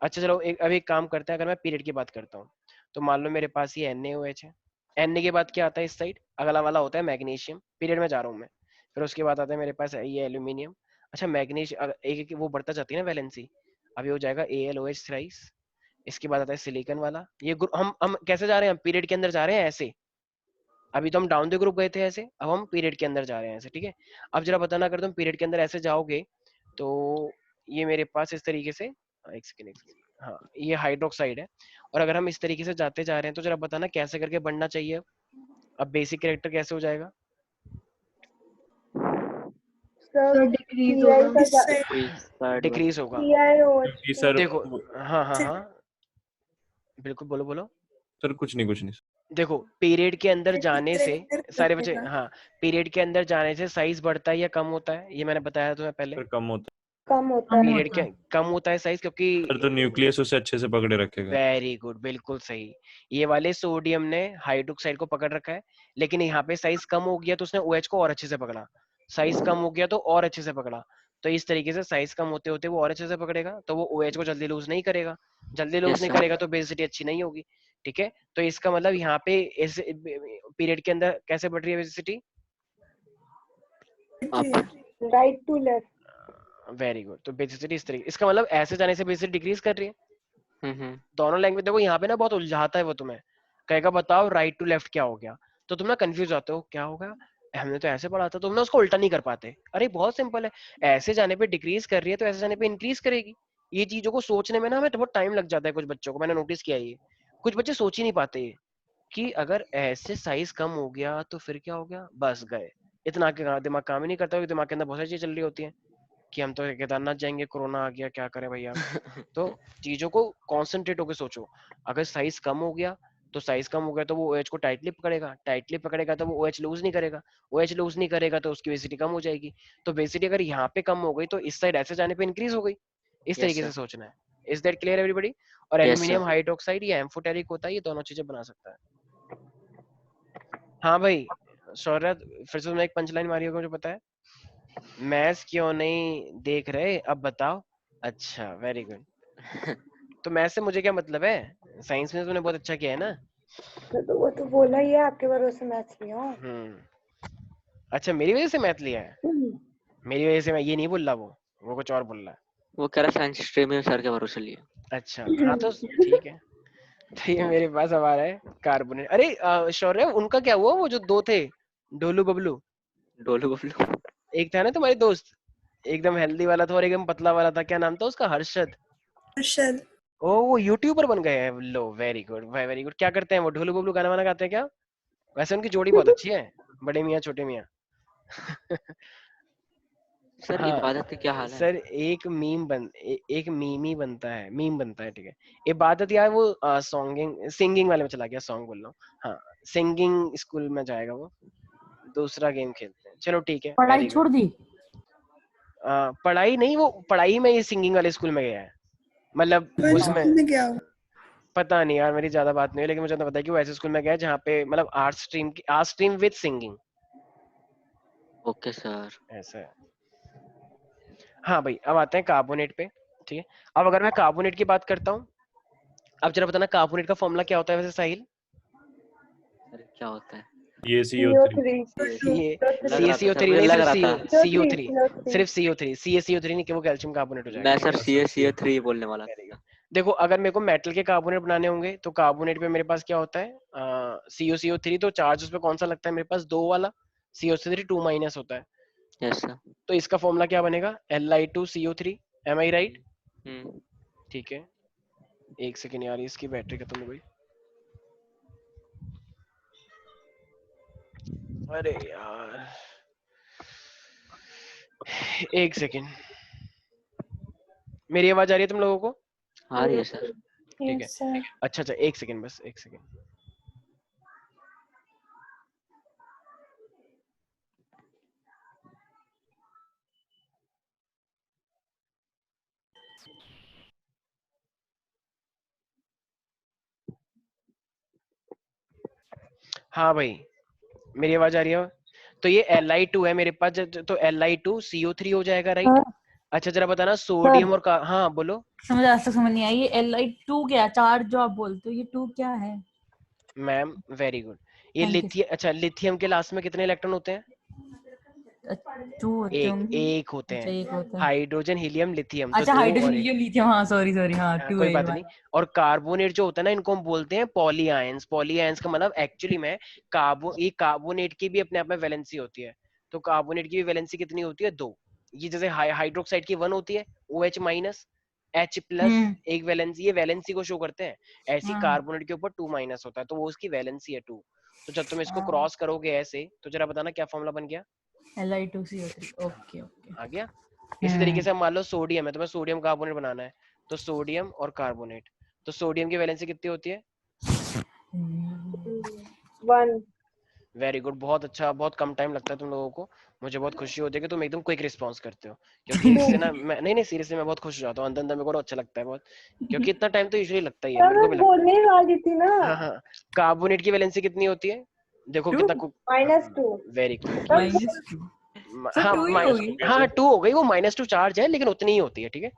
अच्छा चलो, अभी एक काम करते हैं, अगर मैं पीरियड की बात करता हूँ, तो मान लो मेरे पास ये NaOH है, Na के बाद क्या आता है इस साइड, अगला वाला होता है मैग्नीशियम, पीरियड में जा रहा हूँ मैं। फिर उसके बाद आता है मेरे पास ये एल्यूमिनियम। अच्छा, मैग्नीशियम एक एक वो बढ़ता जाती है ना वैलेंसी, अभी हो जाएगा AlOH थ्राइस। इसके बाद आता है सिलिकॉन वाला। ये हम कैसे जा रहे हैं, हम पीरियड के अंदर जा रहे हैं ऐसे, अभी तो हम डाउन द ग्रुप गए थे ऐसे, अब हम पीरियड के अंदर जा रहे हैं ऐसे, ठीक है। अब जरा बताना, अगर तुम पीरियड के अंदर ऐसे जाओगे तो ये मेरे पास इस तरीके से, एक सेकेंड एक सेकेंड, हाँ ये हाइड्रोक्साइड है, और अगर हम इस तरीके से जाते जा रहे हैं तो जरा बताना कैसे करके बढ़ना चाहिए। अब बेसिक कैरेक्टर कैसे हो जाएगा? सर डिक्रीज होगा। इस साइड डिक्रीज होगा। क्योंकि सर देखो, हाँ हाँ हाँ, बिल्कुल, बोलो बोलो। सर कुछ नहीं देखो, पीरियड के अंदर जाने से सारे बच्चे, बढ़ेगा। हाँ, पीरियड के अंदर जाने से साइज बढ़ता है या कम होता है, ये मैंने बताया तुम्हें पहले। सर कम होता कम होता कम है। पीरियड होता के है। कम होता है साइज, क्योंकि है सर, तो न्यूक्लियस उसे अच्छे से पकड़े रखेगा। वेरी गुड, बिल्कुल सही। ये वाले सोडियम ने हाइड्रोक्साइड को पकड़ रखा है, लेकिन यहाँ पे साइज कम हो गया तो उसने OH को और अच्छे से पकड़ा, साइज कम हो गया तो और अच्छे से पकड़ा। तो इस तरीके से साइज कम होते होते वो और अच्छे से पकड़ेगा, तो वो OH को जल्दी लूज नहीं करेगा, जल्दी लूज यस नहीं सर। करेगा तो बेसिसिटी अच्छी नहीं होगी, ठीक है। तो इसका मतलब यहाँ पे इस पीरियड के अंदर कैसे बढ़ रही है बेसिसिटी? आप right to left. Very good. तो बेसिसिटी इस तरीके, इसका मतलब ऐसे जाने से बेसिसिटी डिक्रीज कर रही है। हम्म। दोनों लैंग्वेज देखो, यहाँ पे ना बहुत उलझाता है वो, तुम्हें कहेगा बताओ राइट टू लेफ्ट क्या हो गया, तो तुम ना कंफ्यूज आते हो क्या होगा, हमने तो ऐसे पढ़ा था, तुम ना उसको उल्टा नहीं कर पाते। अरे बहुत सिंपल है, ऐसे जाने पे डिक्रीज कर रही है तो ऐसे जाने पे इंक्रीज करेगी। ये चीजों को सोचने में ना हमें बहुत टाइम लग जाता है कुछ बच्चों को, मैंने नोटिस किया है ये, कुछ बच्चे सोच ही नहीं पाते कि अगर ऐसे साइज कम हो गया तो फिर क्या हो गया, बस गए। इतना के दिमाग काम ही नहीं करता, क्योंकि दिमाग के अंदर बहुत सारी चीजें चल रही होती हैं कि हम तो केदारनाथ जाएंगे, कोरोना आ गया, क्या करें भैया। तो चीजों को कॉन्सेंट्रेट होकर सोचो। अगर साइज कम हो गया तो साइज कम हो गया तो वो OH को टाइटली पकड़ेगा, टाइटली पकड़ेगा तो वो OH लूज नहीं करेगा, OH लूज नहीं करेगा तो उसकी वेलोसिटी कम हो जाएगी। तो वेलोसिटी अगर यहाँ पे कम हो गई तो इस साइड ऐसे जाने पे इंक्रीज हो गई। इस Yes, तरीके sir. से सोचना है। Is that clear everybody? और Yes, एल्यूमिनियम sir. हाइड्रोक्साइड या एम्फोटेरिक होता है, ये दोनों चीजें बना सकता है। हाँ भाई शौर्य, फिर से तुमने एक पंचलाइन मारी होगी, मुझे पता है। मैथ्स क्यों नहीं देख रहे, अब बताओ। अच्छा वेरी गुड। तो मैथ्स से मुझे क्या मतलब है, साइंस में तुमने बहुत अच्छा किया है ना। तो वो तो बोला ही है आपके भरोसे मैथ्स लिया हूँ। अच्छा मेरी वजह से मैथ लिया है? मेरी वजह से मैं ये नहीं बोल रहा, वो कुछ और बोल रहा है। वो कह रहा साइंस स्ट्रीम में सर के भरोसे लिए। अच्छा हाँ तो ठीक है। तो ये मेरे पास हमारा है कार्बोनेट। अरे शौर्य उनका क्या हुआ, वो जो दो थे डोलू बबलू, डोलू बबलू। एक था ना तुम्हारी दोस्त, एकदम हेल्दी वाला था और एकदम पतला वाला था, क्या नाम था उसका? हर्षद। हर्षद। ओ वो यूट्यूबर बन गए हैं। लो वेरी गुड भाई, वेरी गुड। क्या करते हैं वो? ढोलू बबलू गाना वाना गाते हैं क्या? वैसे उनकी जोड़ी बहुत अच्छी है, बड़े मियाँ छोटे मियाँ। सर हाँ इबादत का क्या हाल है? सर एक एक मीम ही बनता है, मीम बनता है, ठीक है। इबादत यार वो सिंगिंग वाले में चला गया, सॉन्ग बोल रहा हूँ। हाँ सिंगिंग स्कूल में जाएगा वो, दूसरा गेम खेलते हैं। चलो ठीक है, पढ़ाई वेरी छोड़ गुड। दी? पढ़ाई नहीं, वो पढ़ाई में ये सिंगिंग वाले स्कूल में गया है, मतलब उसमें में क्या हो? पता नहीं यार, मेरी ज्यादा बात नहीं है, लेकिन मुझे तो पता है कि वो ऐसे स्कूल में गया है जहाँ पे मतलब art stream with singing. Okay sir. ऐसा है। हाँ भाई अब आते हैं कार्बोनेट पे, ठीक है। अब अगर मैं कार्बोनेट की बात करता हूँ, अब जरा बताना कार्बोनेट का फॉर्मूला क्या होता है वैसे साहिल? सर क्या होता है? ये CO3 ये लग रहा था सर, CO3 मुझे नहीं, लग सिर्फ रहा था। CO3, सिर्फ CO3, CO3 नहीं कि वो कैल्शियम कार्बोनेट हो जाएगा। मैं सर CaCO3 बोलने वाला था। देखो अगर मेरे को मेटल के कार्बोनेट बनाने होंगे तो कार्बोनेट पे मेरे पास क्या होता है, CuCO3, तो चार्ज उस पे कौन सा लगता है मेरे पास? 2 वाला, CuCO3 2 माइनस होता है। Yes sir. तो इसका फॉर्मूला क्या बनेगा? Li2CO3, M I right? ठीक है, एक सेकेंड यार, इसकी बैटरी खत्म हो गई। अरे यार एक सेकेंड, मेरी आवाज आ रही है तुम लोगों को? आ रही है सर। ठीक है, अच्छा अच्छा एक सेकेंड, बस एक सेकेंड। हाँ भाई मेरी आवाज आ रही है? तो ये Li2 है मेरे पास, तो Li2CO3 हो जाएगा राइट? अच्छा जरा बताना सोडियम और का, हाँ बोलो। समझ आज तक समझ नहीं आई, ये Li2 क्या चार्ज जो आप बोलते हो, ये 2 क्या है? Ma'am very good. ये Thank you. लिथियम, अच्छा लिथियम के लास्ट में कितने इलेक्ट्रॉन होते हैं? 2 होते होंगे। एक होते अच्छा हैं। एक होता है। हाइड्रोजन हीलियम लिथियम, तो अच्छा 2 हाइड्रोजन और हीलियम लिथियम, हाँ सॉरी हाँ 2 कोई है ये बात वाला। नहीं। और कार्बोनेट जो होता है ना, इनको हम बोलते हैं पॉली आयंस। पॉली आयंस का मतलब एक्चुअली में ये कार्बोनेट की भी अपने आप में वैलेंसी होती है। तो कार्बोनेट की भी वैलेंसी कितनी होती है? 2। ये जैसे हाइड्रोक्साइड की 1 होती है, OH माइनस, H प्लस, एक वैलेंसी, ये वैलेंसी को शो करते हैं। ऐसी कार्बोनेट के ऊपर 2 माइनस होता है, तो वो उसकी वैलेंसी है 2। तो जब तुम इसको क्रॉस करोगे ऐसे, तो जरा बताना क्या फॉर्मूला बन गया? Li2CO3, ओके ओके आ गया। इसी तरीके से मान लो सोडियम है, तुम्हें सोडियम कार्बोनेट बनाना है, तो सोडियम और कार्बोनेट, तो सोडियम की वैलेंसी कितनी होती है? 1। वेरी गुड, बहुत अच्छा, बहुत कम टाइम लगता है तुम लोगों को। मुझे बहुत खुशी होती है कि तुम एकदम क्विक रिस्पांस करते हो, क्योंकि इससे ना मैं नहीं सीरियसली मैं बहुत खुश हो जाता हूँ अंदर अंदर, मेरे को अच्छा लगता है बहुत, क्योंकि इतना टाइम तो यूजुअली लगता ही है, मेरे को भी लगता बोलने ही वाली थी ना। है। हाँ कार्बोनेट की वैलेंसी कितनी होती है? देखो कितना -2। Very quick. -2 हाँ 2 ही होगी। हाँ 2 हो गई, वो -2 चार्ज है लेकिन उतनी ही होती है, ठीक है।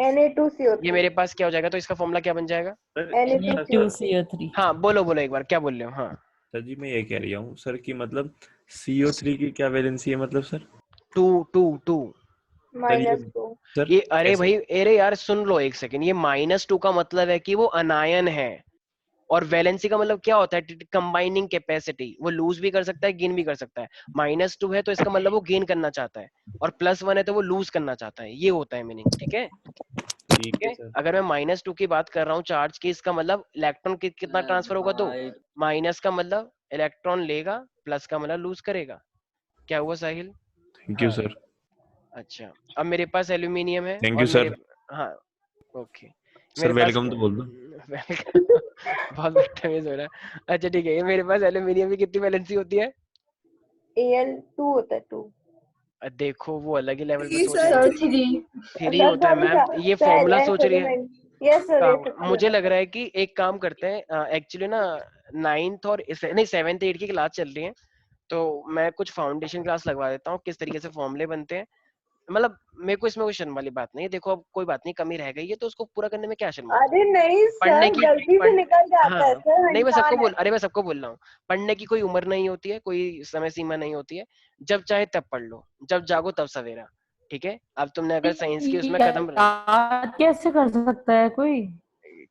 Na2CO3। ये मेरे पास क्या हो जाएगा, तो इसका फॉर्मूला क्या बन जाएगा? Na2CO3। हाँ बोलो बोलो एक बार, क्या बोल रहे हो? हाँ सर जी मैं ये कह रही हूँ सर कि मतलब CO3 की क्या वैलेंसी है मतलब सर? 2 -2। सर ये अरे कैसे? भाई अरे यार सुन लो एक सेकंड, ये -2 का मतलब है कि वो अनायन है, और वैलेंसी का मतलब क्या होता है? कंबाइनिंग कैपेसिटी, वो लूज भी कर सकता है गेन भी कर सकता है। -2 है तो इसका मतलब वो गेन करना चाहता है, और +1 है तो वो लूज करना चाहता है, ये होता है मीनिंग, ठीक है। ठीक है सर। अगर मैं -2 की बात कर रहा हूँ चार्ज की, इसका मतलब इलेक्ट्रॉन कितना ट्रांसफर होगा? 2। भाई माइनस का मतलब इलेक्ट्रॉन लेगा, प्लस का मतलब लूज करेगा। क्या हुआ साहिल? थैंक यू हाँ, सर। अच्छा। अब मेरे पास एल्यूमिनियम है थैंक और यू मेरे, सर। हाँ ओके, सर मेरे पास वेलकम तो बोल दो। वेलकम बहुत बदतमीज हो रहा है। अच्छा ठीक है, ये मेरे पास एल्यूमिनियम की कितनी वैलेंसी होती है? Al2 होता है 2। देखो वो अलग ही लेवल पे थ्री सोच रही सर है। सर 3। 3 सर होता है मैम, ये सर फॉर्मूला एस सोच रही है। एलिमेंट। यस सर काम ये मुझे लग सच रहा है कि एक काम करते हैं, एक्चुअली ना 9th और नहीं 7th 8th की क्लास चल रही है, तो मैं कुछ फाउंडेशन क्लास लगवा देता हूँ किस तरीके से फॉर्मूले बनते हैं। मतलब मेरे को इसमें कोई शर्म वाली बात नहीं है, देखो अब कोई बात नहीं, कमी रह गई है तो उसको पूरा करने में क्या शर्म होगी? अरे नहीं पढ़ने सर, की गलती से पढ़ निकल जाता है हाँ, सर, नहीं मैं सबको इंसान है। बोल अरे मैं सबको बोल रहा हूँ, पढ़ने की कोई उम्र नहीं होती है, कोई समय सीमा नहीं होती है, जब चाहे तब पढ़ लो, जब जागो तब सवेरा। ठीक है, अब तुमने अगर साइंस की उसमें कदम, याद कैसे कर सकता है कोई?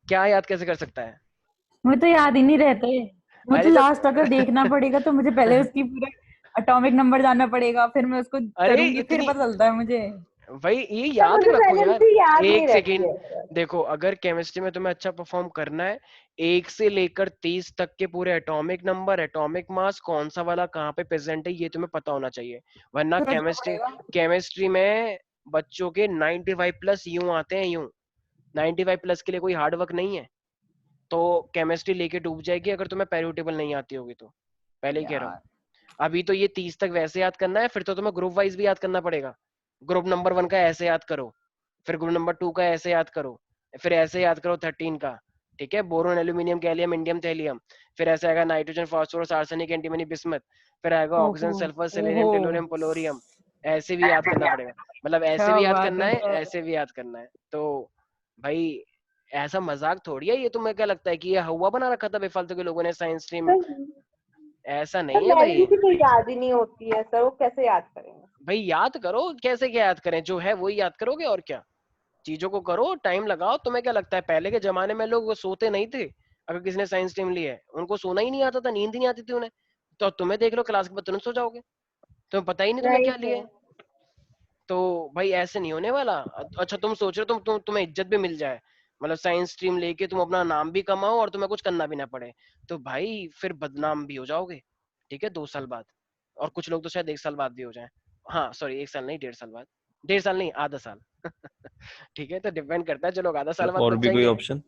क्या याद कैसे कर सकता है? मुझे तो याद ही नहीं रहते। मुझे अरे तो लास्ट अगर देखना पड़ेगा तो मुझे पहले उसकी पूरा एटॉमिक नंबर जानना पड़ेगा, फिर मैं उसको अरे करूंगी, फिर इतनी, पता चलता है मुझे। भाई ये सर याद मुझे रखो यार। वैलेंसी याद नहीं एक रहती सेकेंड, है सर। देखो अगर केमिस्ट्री में तुम्हें अच्छा परफॉर्म करना है, 1 से लेकर 30 तक के पूरे एटॉमिक नंबर, एटॉमिक मास, कौन सा वाला कहाँ पे प्रेजेंट है, ये तुम्हें पता होना चाहिए। वरना सोचना केमिस्ट्री पड़ेगा। केमिस्ट्री में बच्चों के 95 प्लस यूं आते हैं, यूं 95 प्लस के लिए कोई हार्ड वर्क नहीं है, तो केमिस्ट्री लेके डूब जाएगी अगर तुम्हें पेरियोडिकल नहीं आती होगी तो, पहले ही कह रहा हूँ। यार अभी तो ये 30 तक वैसे याद करना है, फिर तो तुम्हें ग्रुप वाइज भी याद करना पड़ेगा। ग्रुप नंबर 1 का ऐसे याद करो, फिर ग्रुप नंबर 2 का ऐसे याद करो, फिर ऐसे याद करो 13 का। ठीक है, boron, aluminium, gallium, indium, thallium, फिर ऐसे आएगा nitrogen, phosphorus, arsenic, antimony, bismuth, फिर आएगा ऑक्सीजन, ओहो सल्फर, ओहो, सेलेनियम, टेलोरियम, पोलोरियम। ऐसे भी याद करना पड़ेगा, मतलब ऐसे क्या भी याद बात करना है है, सर। ऐसे भी याद करना है। तो भाई ऐसा मजाक थोड़ी है ये, तुम्हें क्या लगता है कि ये हुआ बना रखा था बेफालतू के लोगों ने साइंस स्ट्रीम? सर ऐसा सर नहीं है भाई। वैलेंसी तो याद ही नहीं होती है सर, वो कैसे याद करेंगे? भाई याद करो, कैसे क्या याद करें, जो है वही याद करोगे और क्या। चीजों को करो, टाइम लगाओ। तुम्हें क्या लगता है पहले के जमाने में लोग वो सोते नहीं थे? अगर किसी ने साइंस स्ट्रीम ली है, उनको सोना ही नहीं आता था, नींद ही नहीं आती थी उन्हें। तो तुम्हें देख लो, क्लास के बाद तुरंत सो जाओगे, तुम्हें पता ही नहीं तुम्हें नहीं क्या लिए। सर। तो भाई ऐसे नहीं होने वाला। अच्छा तुम सोच रहे हो तुम्हें इज्जत भी मिल जाए, मतलब साइंस स्ट्रीम लेके तुम अपना नाम भी कमाओ और तुम्हें कुछ करना भी ना पड़े, तो भाई फिर बदनाम भी हो जाओगे। ठीक है, 2 साल बाद, और कुछ लोग तो शायद 1 साल बाद भी हो जाए। हाँ सॉरी, 1 साल नहीं, 1.5 साल बाद। 1.5 साल नहीं, आधा साल ठीक है, तो डिपेंड करता है, जो लोग आधा साल सर बाद और बच भी कोई जाएंगे। ऑप्शन?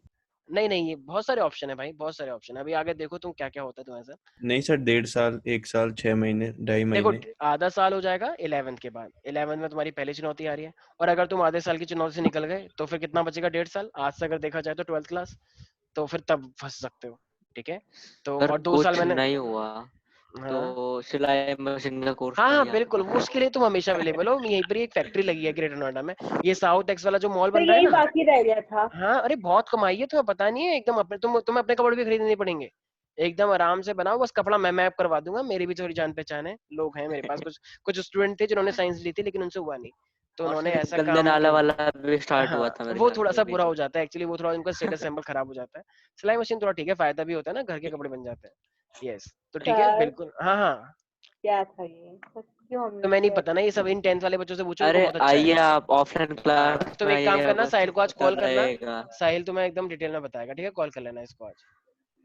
नहीं नहीं, ये बहुत सारे ऑप्शन है भाई, बहुत सारे ऑप्शन है, अभी आगे देखो तुम क्या क्या होता है तुम्हारे साथ। नहीं सर, 1.5 साल, 1 साल, 6 महीने, 2.5 महीने। देखो आधा साल हो जाएगा 11th के बाद, 11th में तुम्हारी पहली चुनौती आ रही है, और अगर तुम आधे साल की चुनौती से निकल गए तो फिर कितना बचेगा? 1.5 साल आज से अगर देखा जाए तो 12th क्लास, तो फिर तब फंस सकते हो। ठीक है, तो अगर और 2 साल कुछ मैंने, नहीं हुआ हाँ तो सिलाई मशीन का कोर्स हाँ कर हाँ लिया बिल्कुल, वो करूंगा। उसके लिए तुम हमेशा अवेलेबल हो। यहीं पर ही एक फैक्ट्री लगी है ग्रेटर नोएडा में, ये साउथ एक्स वाला जो मॉल तो बन रहा है यही ना। बाकी रह गया था। हाँ अरे बहुत कमाई है, तुम्हें पता नहीं है, एकदम अपने तुम्हें अपने कपड़े भी खरीदने नहीं पड़ेंगे, एकदम आराम से बनाओ, बस कपड़ा मैं मैप करवा दूंगा, मेरी भी थोड़ी जान पहचान है, लोग हैं मेरे पास, कुछ कुछ स्टूडेंट थे जिन्होंने साइंस ली थी लेकिन उनसे हुआ नहीं, तो और उन्होंने ऐसा गंदे काम नाला कर, वाला भी स्टार्ट हुआ हाँ था मेरे वो ख्याल थोड़ा से सा बुरा बीच हो में। जाता है एक्चुअली, वो थोड़ा उनका स्टेटस सिंबल खराब हो जाता है। सिलाई मशीन थोड़ा ठीक है, फायदा भी होता है ना, घर के कपड़े बन जाते हैं। यस, तो ठीक है सर बिल्कुल, हाँ हाँ। क्या था ये सर, क्यों हमने तुम्हें नहीं किया पता ना, ये ऐसा? सब इन 10th वाले बच्चों से पूछो, इनको अरे बहुत अच्छा है। आइए आप ऑफलाइन हाँ क्लास तुम में एक काम आइए, करना, बच्चों साहिल को को आज पता कॉल करना, रहेगा। साहिल तुम्हें एकदम डिटेल में बताएगा, ठीक है, कॉल कर लेना इसको आज।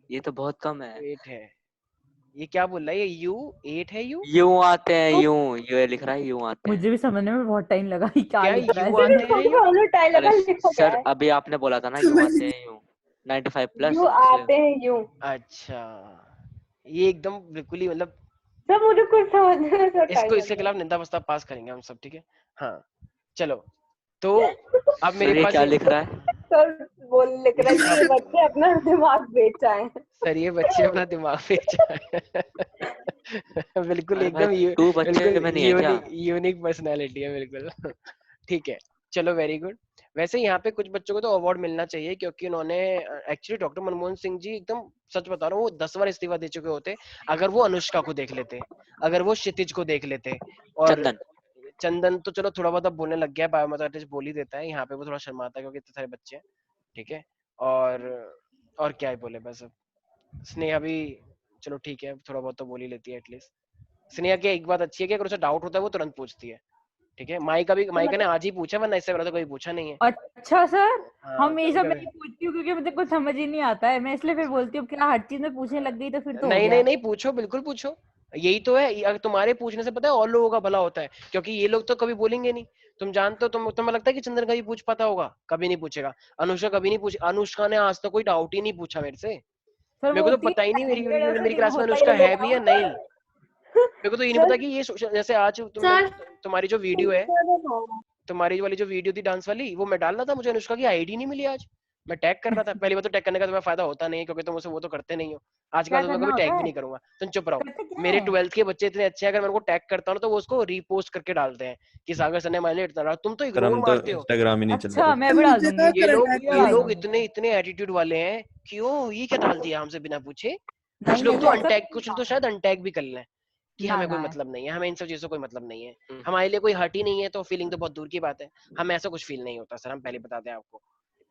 ये तो बहुत कम है। 8 है, ये क्या बोल रहा है, ये यू 8 है, यू यूं आते हैं, तो यूं ये लिख रहा है, यूं आते हैं। मुझे भी समझने में बहुत टाइम लगा कि क्या क्या लिख रहा है यू इसमें। आते हैं, यू? प्रॉब्लम टाइम अरे लगा, लिखो क्या सर है? अभी आपने बोला था ना, यूं आते हैं, यूं 95 प्लस यूं इसलिए। आते हैं यूं। अच्छा, ये एकदम बिल्कुल ही मतलब, सर मुझे कुछ समझने में तो इसको टाइम इसके लग खिलाफ निंदा प्रस्ताव पास करेंगे हम सब, ठीक है। हाँ चलो, तो अब मेरे सर ये पास क्या ये, लिख रहा है? सर बोल लिख रहा है कि अब ये बच्चे अपना दिमाग बेचाएं। सर ये बच्चे अपना दिमाग बेच रहे हैं बिल्कुल अरे भाई एकदम टू बच्चे बिल्कुल में नहीं है क्या? यूनिक पर्सनालिटी है बिल्कुल ठीक है, चलो वेरी गुड। वैसे यहाँ पे कुछ बच्चों को तो अवार्ड मिलना चाहिए, क्योंकि उन्होंने एक्चुअली डॉक्टर मनमोहन सिंह जी, एकदम सच बता रहा हूँ, वो 10 बार इस्तीफा दे चुके होते अगर वो अनुष्का को देख लेते, अगर वो क्षितिज को देख लेते। और चंदन। चंदन तो चलो थोड़ा बहुत अब बोलने लग गया, बायोमैथमेटिक्स बोल ही देता है, यहाँ पे वो थोड़ा शर्माता है क्योंकि इतने सारे बच्चे हैं। ठीक है, और और क्या ही बोले बस। अब स्नेहा भी चलो ठीक है, थोड़ा बहुत तो बोल ही लेती है एटलीस्ट। स्नेहा की एक बात अच्छी है कि अगर उसे डाउट होता है वो तुरंत पूछती है, ठीक है। माइका ने आज ही पूछा, वरना इससे पहले तो कोई पूछा नहीं है। अच्छा सर, हाँ, हमेशा कभी मैं कभी ही पूछती हूँ क्योंकि मुझे कुछ समझ ही नहीं आता है, मैं इसलिए फिर बोलती हूँ क्या हर चीज में पूछने लग गई तो फिर तो हो नहीं गया। नहीं नहीं, पूछो, बिल्कुल पूछो। यही तो है, अगर तुम्हारे पूछने से पता है और लोगों का भला होता है, क्योंकि ये लोग तो कभी बोलेंगे नहीं। तुम जानते हो, तुम्हें लगता है कि चंदन कभी पूछ पाता होगा? कभी नहीं पूछेगा। अनुष्का कभी नहीं पूछ, अनुष्का ने आज तक कोई डाउट ही नहीं पूछा मेरे से। सर मेरे वो को तो होती पता ही नहीं है मेरी क्लास में होता ही अनुष्का है भी या है। नहीं। मेरे को तो ये नहीं पता कि ये जैसे आज तुमने, तुम्हारी जो वीडियो है, तुम्हारी वाली जो वीडियो थी डांस वाली, वो मैं डाल रहा था, मुझे अनुष्का की आईडी नहीं मिली आज। मैं टैग कर रहा था। पहली बार तो टैग करने का तुम्हें फायदा होता नहीं है, क्योंकि तुम उसे वो तो करते नहीं हो। आज के क्या बाद तो मैं करना कभी होता टैग भी है? नहीं करूंगा, तुम चुप रहो। करते क्या मेरे है? 12th के बच्चे इतने अच्छे हैं, अगर मैं उनको टैग करता हूँ तो वो उसको रीपोस्ट करके डालते हैं कि सागर सर ने हमारे लिए इतना डाला। तुम तो सर इग्नोर हम तो मारते हो। इंस्टाग्राम ही नहीं अच्छा चलाते। मैं भी डाल दूंगी, ये लोग मैं ये डाल लोग दूंगी। इतने इतने एटीट्यूड वाले हैं, क्यों ये क्या डाल दिया हमसे बिना पूछे। कुछ नहीं लोग नहीं तो ऐसा अनटैग, कुछ कुछ नहीं लोग तो था। शायद अनटैग भी कर लें कि ना हमें कोई ना मतलब नहीं है, हमें इन सब चीजों से कोई मतलब नहीं है। हमारे लिए कोई हर्ट ही नहीं है तो फीलिंग तो बहुत दूर की बात है। हमें ऐसा कुछ फील नहीं होता सर, हम पहले बताते हैं आपको।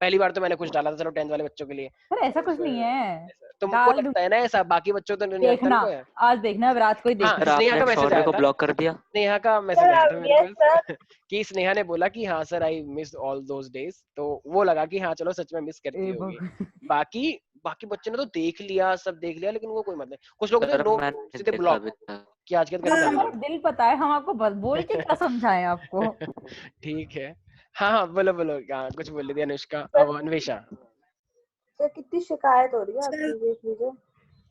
पहली बार तो मैंने कुछ डाला था, चलो 10th वाले बच्चों के लिए। सर ऐसा कुछ नहीं है, तुमको डाल लगता है ना ऐसा, बाकी बच्चों तो नहीं लगता देखना, उनको है। आज देखना, अब रात को ही हाँ, सर देखना। स्नेहा आपने का मैसेज शौर्य आया को था। ब्लॉक कर दिया। स्नेहा का मैसेज आया था मेरे यस सर। पास कि स्नेहा ने बोला कि हाँ sir I miss all those days, तो वो लगा कि हाँ चलो सच में मिस करती ए होगी। भगवान। बाकी बाकी बच्चों ने तो देख लिया, सब देख लिया, लेकिन वो कोई मतलब नहीं। कुछ लोग तो सर नो, मैंने सीधे देखा ब्लॉक अभी तक। कि आज के बाद करनी हमारा नहीं दिल पता है, हम आपको बोल के क्या समझाएं आपको। है। ठीक है। हाँ हाँ, बोलो बोलो, हाँ कुछ बोल रही थी अनुष्का, सर अब अन्वेषा। सर कितनी शिकायत हो रही है आपकी, देख लीजिए।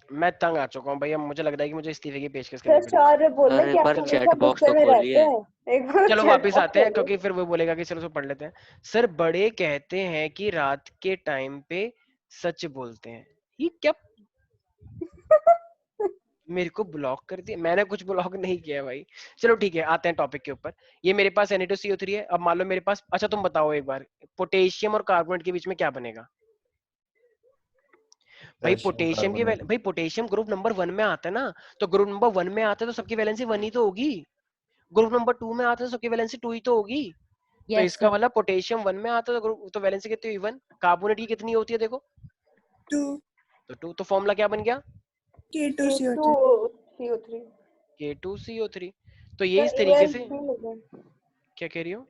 मैं तंग आ चुका हूँ भैया, मुझे लग रहा है कि मुझे इस्तीफे की पेशकश सर करनी पड़ेगी। शौर्य बोल सर रहे कि एक आप बार हमेशा चैट बॉक्स गुस्से तो में रहते खोलिए। हैं। एक बार चलो चैट वापस बॉक्स आते हैं, खोलिए। क्योंकि फिर वो बोलेगा कि चलो उसको पढ़ लेते हैं। सर बड़े कहते हैं कि रात के टाइम पे सच बोलते हैं, ये क्या? मेरे को ब्लॉक कर दिया? मैंने कुछ ब्लॉक नहीं किया है भाई। चलो ठीक है, आते हैं टॉपिक के ऊपर। ये मेरे पास Na2CO3 है। अब मान लो मेरे पास, अच्छा तुम बताओ एक बार, पोटेशियम और कार्बोनेट के बीच में क्या बनेगा? भाई कैल्शियम पोटेशियम की कार्बोनेट। भाई पोटेशियम ग्रुप नंबर 1 में आता है ना, तो ग्रुप नंबर 1 में आता है तो सबकी वैलेंसी 1 ही तो होगी। ग्रुप नंबर 2 में आता है तो सबकी वैलेंसी 2 ही तो होगी। तो यस इसका सर। मतलब पोटेशियम 1 में आता है तो ग्रुप, तो वैलेंसी कितनी हुई 1। कार्बोनेट की कितनी होती है देखो, 2 तो 2। तो फॉर्मूला क्या बन गया? K2CO3 CO3। K2CO3। तो ये इस सर तरीके Al से, नहीं लिखे। क्या कह रही हो?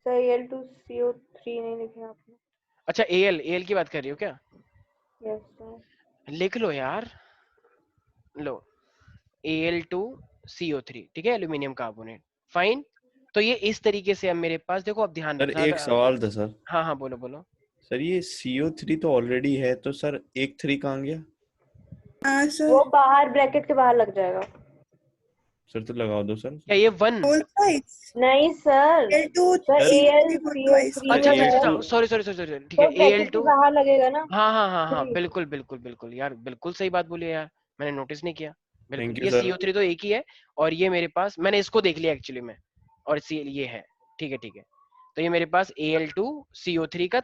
सर Al2CO3 नहीं लिखे आपने। अच्छा Al की बात कर रही हो क्या? Yes sir. लिख लो यार, लो Al2CO3, ठीक है, एल्यूमिनियम कार्बोनेट। फाइन। तो ये इस तरीके से अब मेरे पास देखो, अब ध्यान सर रखना एक सवाल था सर। हाँ हाँ, बोलो बोलो। सर ये CO3 तो ऑलरेडी है, तो सर एक 3 कहाँ गया? हाँ वो सर बाहर ब्रैकेट के बाहर लग जाएगा। सर तो लगा दो सर। क्या ये 1? होल ट्वाइस नहीं sir, L2 sir sir C3 twice AlCO3 अच्छा जो अच्छा है अच्छा, Al2 सॉरी सॉरी सॉरी, ठीक तो है ब्रैकेट के Al2। बाहर लगेगा ना। हाँ हाँ हाँ हाँ, 3। बिल्कुल बिल्कुल बिल्कुल यार, बिल्कुल सही बात बोली है यार, मैंने नोटिस नहीं किया। बिल्कुल, थैंक यू ये सर। CO3 तो एक ही है। और ये मेरे पास, मैंने इसको देख लिया एक्चुअली में, और ये है। ठीक है ठीक है। तो ये मेरे पास Al2CO3 का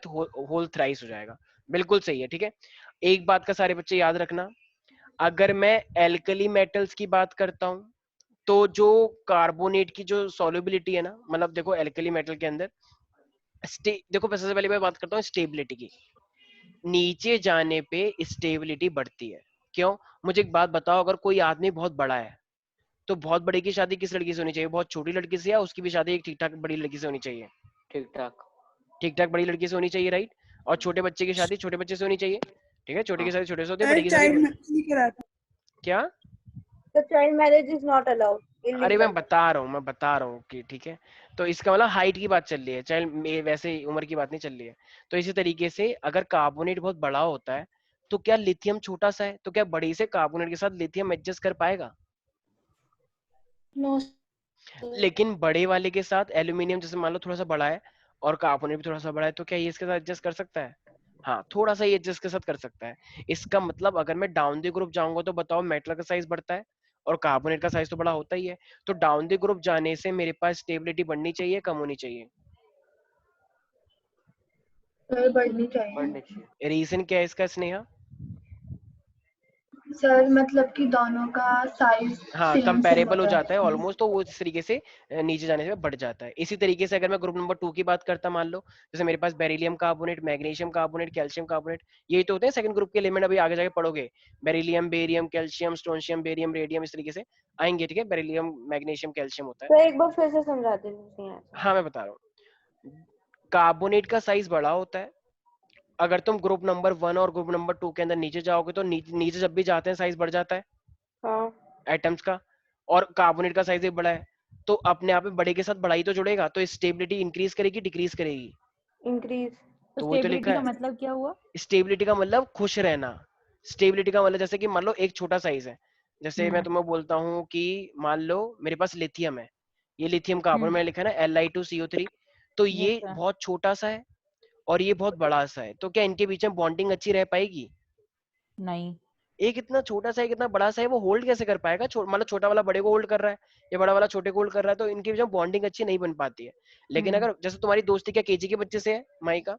होल थ्राइस हो जाएगा। बिल्कुल सही है, ठीक है। एक बात का सारे बच्चे याद रखना, अगर मैं एल्कली मेटल्स की बात करता हूँ, तो जो कार्बोनेट की जो सॉल्युबिलिटी है ना, मतलब देखो एल्कली मेटल के अंदर देखो, सबसे पहले मैं बात करता हूँ स्टेबिलिटी की। नीचे जाने पे स्टेबिलिटी बढ़ती है। क्यों? मुझे एक बात बताओ, अगर कोई आदमी बहुत बड़ा है तो बहुत बड़े की शादी किस लड़की से होनी चाहिए? बहुत छोटी लड़की से, या उसकी भी शादी एक ठीक ठाक बड़ी लड़की से होनी चाहिए? ठीक ठाक। ठीक ठाक बड़ी लड़की से होनी चाहिए, राइट। और छोटे बच्चे की शादी छोटे बच्चे से होनी चाहिए, ठीक है। छोटे की हाँ शादी छोटे से होती है, सर बड़ी की शादी चाइल्ड मैरिज नहीं करा था। क्या? तो child marriage is not allowed, अरे इलीगल। मैं बता रहा हूँ कि ठीक है। तो इसका मतलब हाइट की बात चल रही है, चाहे वैसे उम्र की बात नहीं चल रही है। तो इसी तरीके से अगर कार्बोनेट बहुत बड़ा होता है, तो क्या लिथियम छोटा सा है, तो क्या बड़ी से कार्बोनेट के साथ लिथियम एडजस्ट कर पाएगा? नो। लेकिन बड़े वाले के साथ एल्यूमिनियम जैसे मान लो थोड़ा सा बड़ा है, और कार्बोनेट भी थोड़ा सा बड़ा है, तो क्या ये इसके साथ एडजस्ट कर सकता है? हाँ, थोड़ा सा ये एडजस्ट के साथ कर सकता है। इसका मतलब अगर मैं डाउन द ग्रुप जाऊंगा तो बताओ मेटल का साइज बढ़ता है, और कार्बोनेट का साइज तो बड़ा होता ही है। तो डाउन द ग्रुप जाने से मेरे पास स्टेबिलिटी बढ़नी चाहिए, कम होनी चाहिए? सर बढ़नी चाहिए। बढ़नी चाहिए। रीजन क्या है इसका स्नेहा? सर मतलब कि दोनों का साइज हाँ सेम कंपैरेबल हो होता जाता है है। ऑलमोस्ट, तो वो इस तरीके से नीचे जाने से बढ़ जाता है। इसी तरीके से अगर मैं ग्रुप नंबर 2 की बात करता, मान लो जैसे मेरे पास beryllium carbonate, magnesium carbonate, calcium carbonate, यही तो होते हैं सेकंड ग्रुप के एलिमेंट। अभी आगे जाके पढ़ोगे beryllium, barium, calcium, strontium, barium, radium, इस तरीके से आएंगे, ठीक है। बेरिलियम, मैग्नीशियम, कैल्शियम होता है। तो एक बार फिर से समझा दीजिए। हाँ मैं बता रहा हूँ, कार्बोनेट का साइज बड़ा होता है। अगर तुम ग्रुप नंबर 1 और ग्रुप नंबर 2 के अंदर नीचे जाओगे तो नीचे जब भी जाते हैं साइज बढ़ जाता है हाँ एटम्स का, और कार्बोनेट का साइज भी बड़ा है, तो अपने आप में बड़े के साथ बड़ाई तो जुड़ेगा, तो स्टेबिलिटी इंक्रीज करेगी डिक्रीज करेगी। इंक्रीज। तो तो वो तो लिखा स्टेबिलिटी का है, मतलब क्या हुआ? स्टेबिलिटी का मतलब खुश रहना। स्टेबिलिटी का मतलब जैसे कि मान लो एक छोटा साइज है, जैसे मैं तुम्हें बोलता हूँ कि मान लो मेरे पास लिथियम है, ये लिथियम कार्बन में लिखा है ना Li2CO3, तो यस ये सर। बहुत छोटा सा है और ये बहुत बड़ा सा है, तो क्या इनके बीच में बॉन्डिंग अच्छी रह पाएगी? नहीं। एक इतना छोटा सा एक इतना बड़ा सा है, वो होल्ड कैसे कर पाएगा? मतलब छोटा वाला बड़े को होल्ड कर रहा है या बड़ा वाला छोटे को होल्ड कर रहा है, तो इनके बीच में बॉन्डिंग अच्छी नहीं बन पाती है। लेकिन अगर जैसे तुम्हारी दोस्ती क्या केजी के बच्चे से है माइका?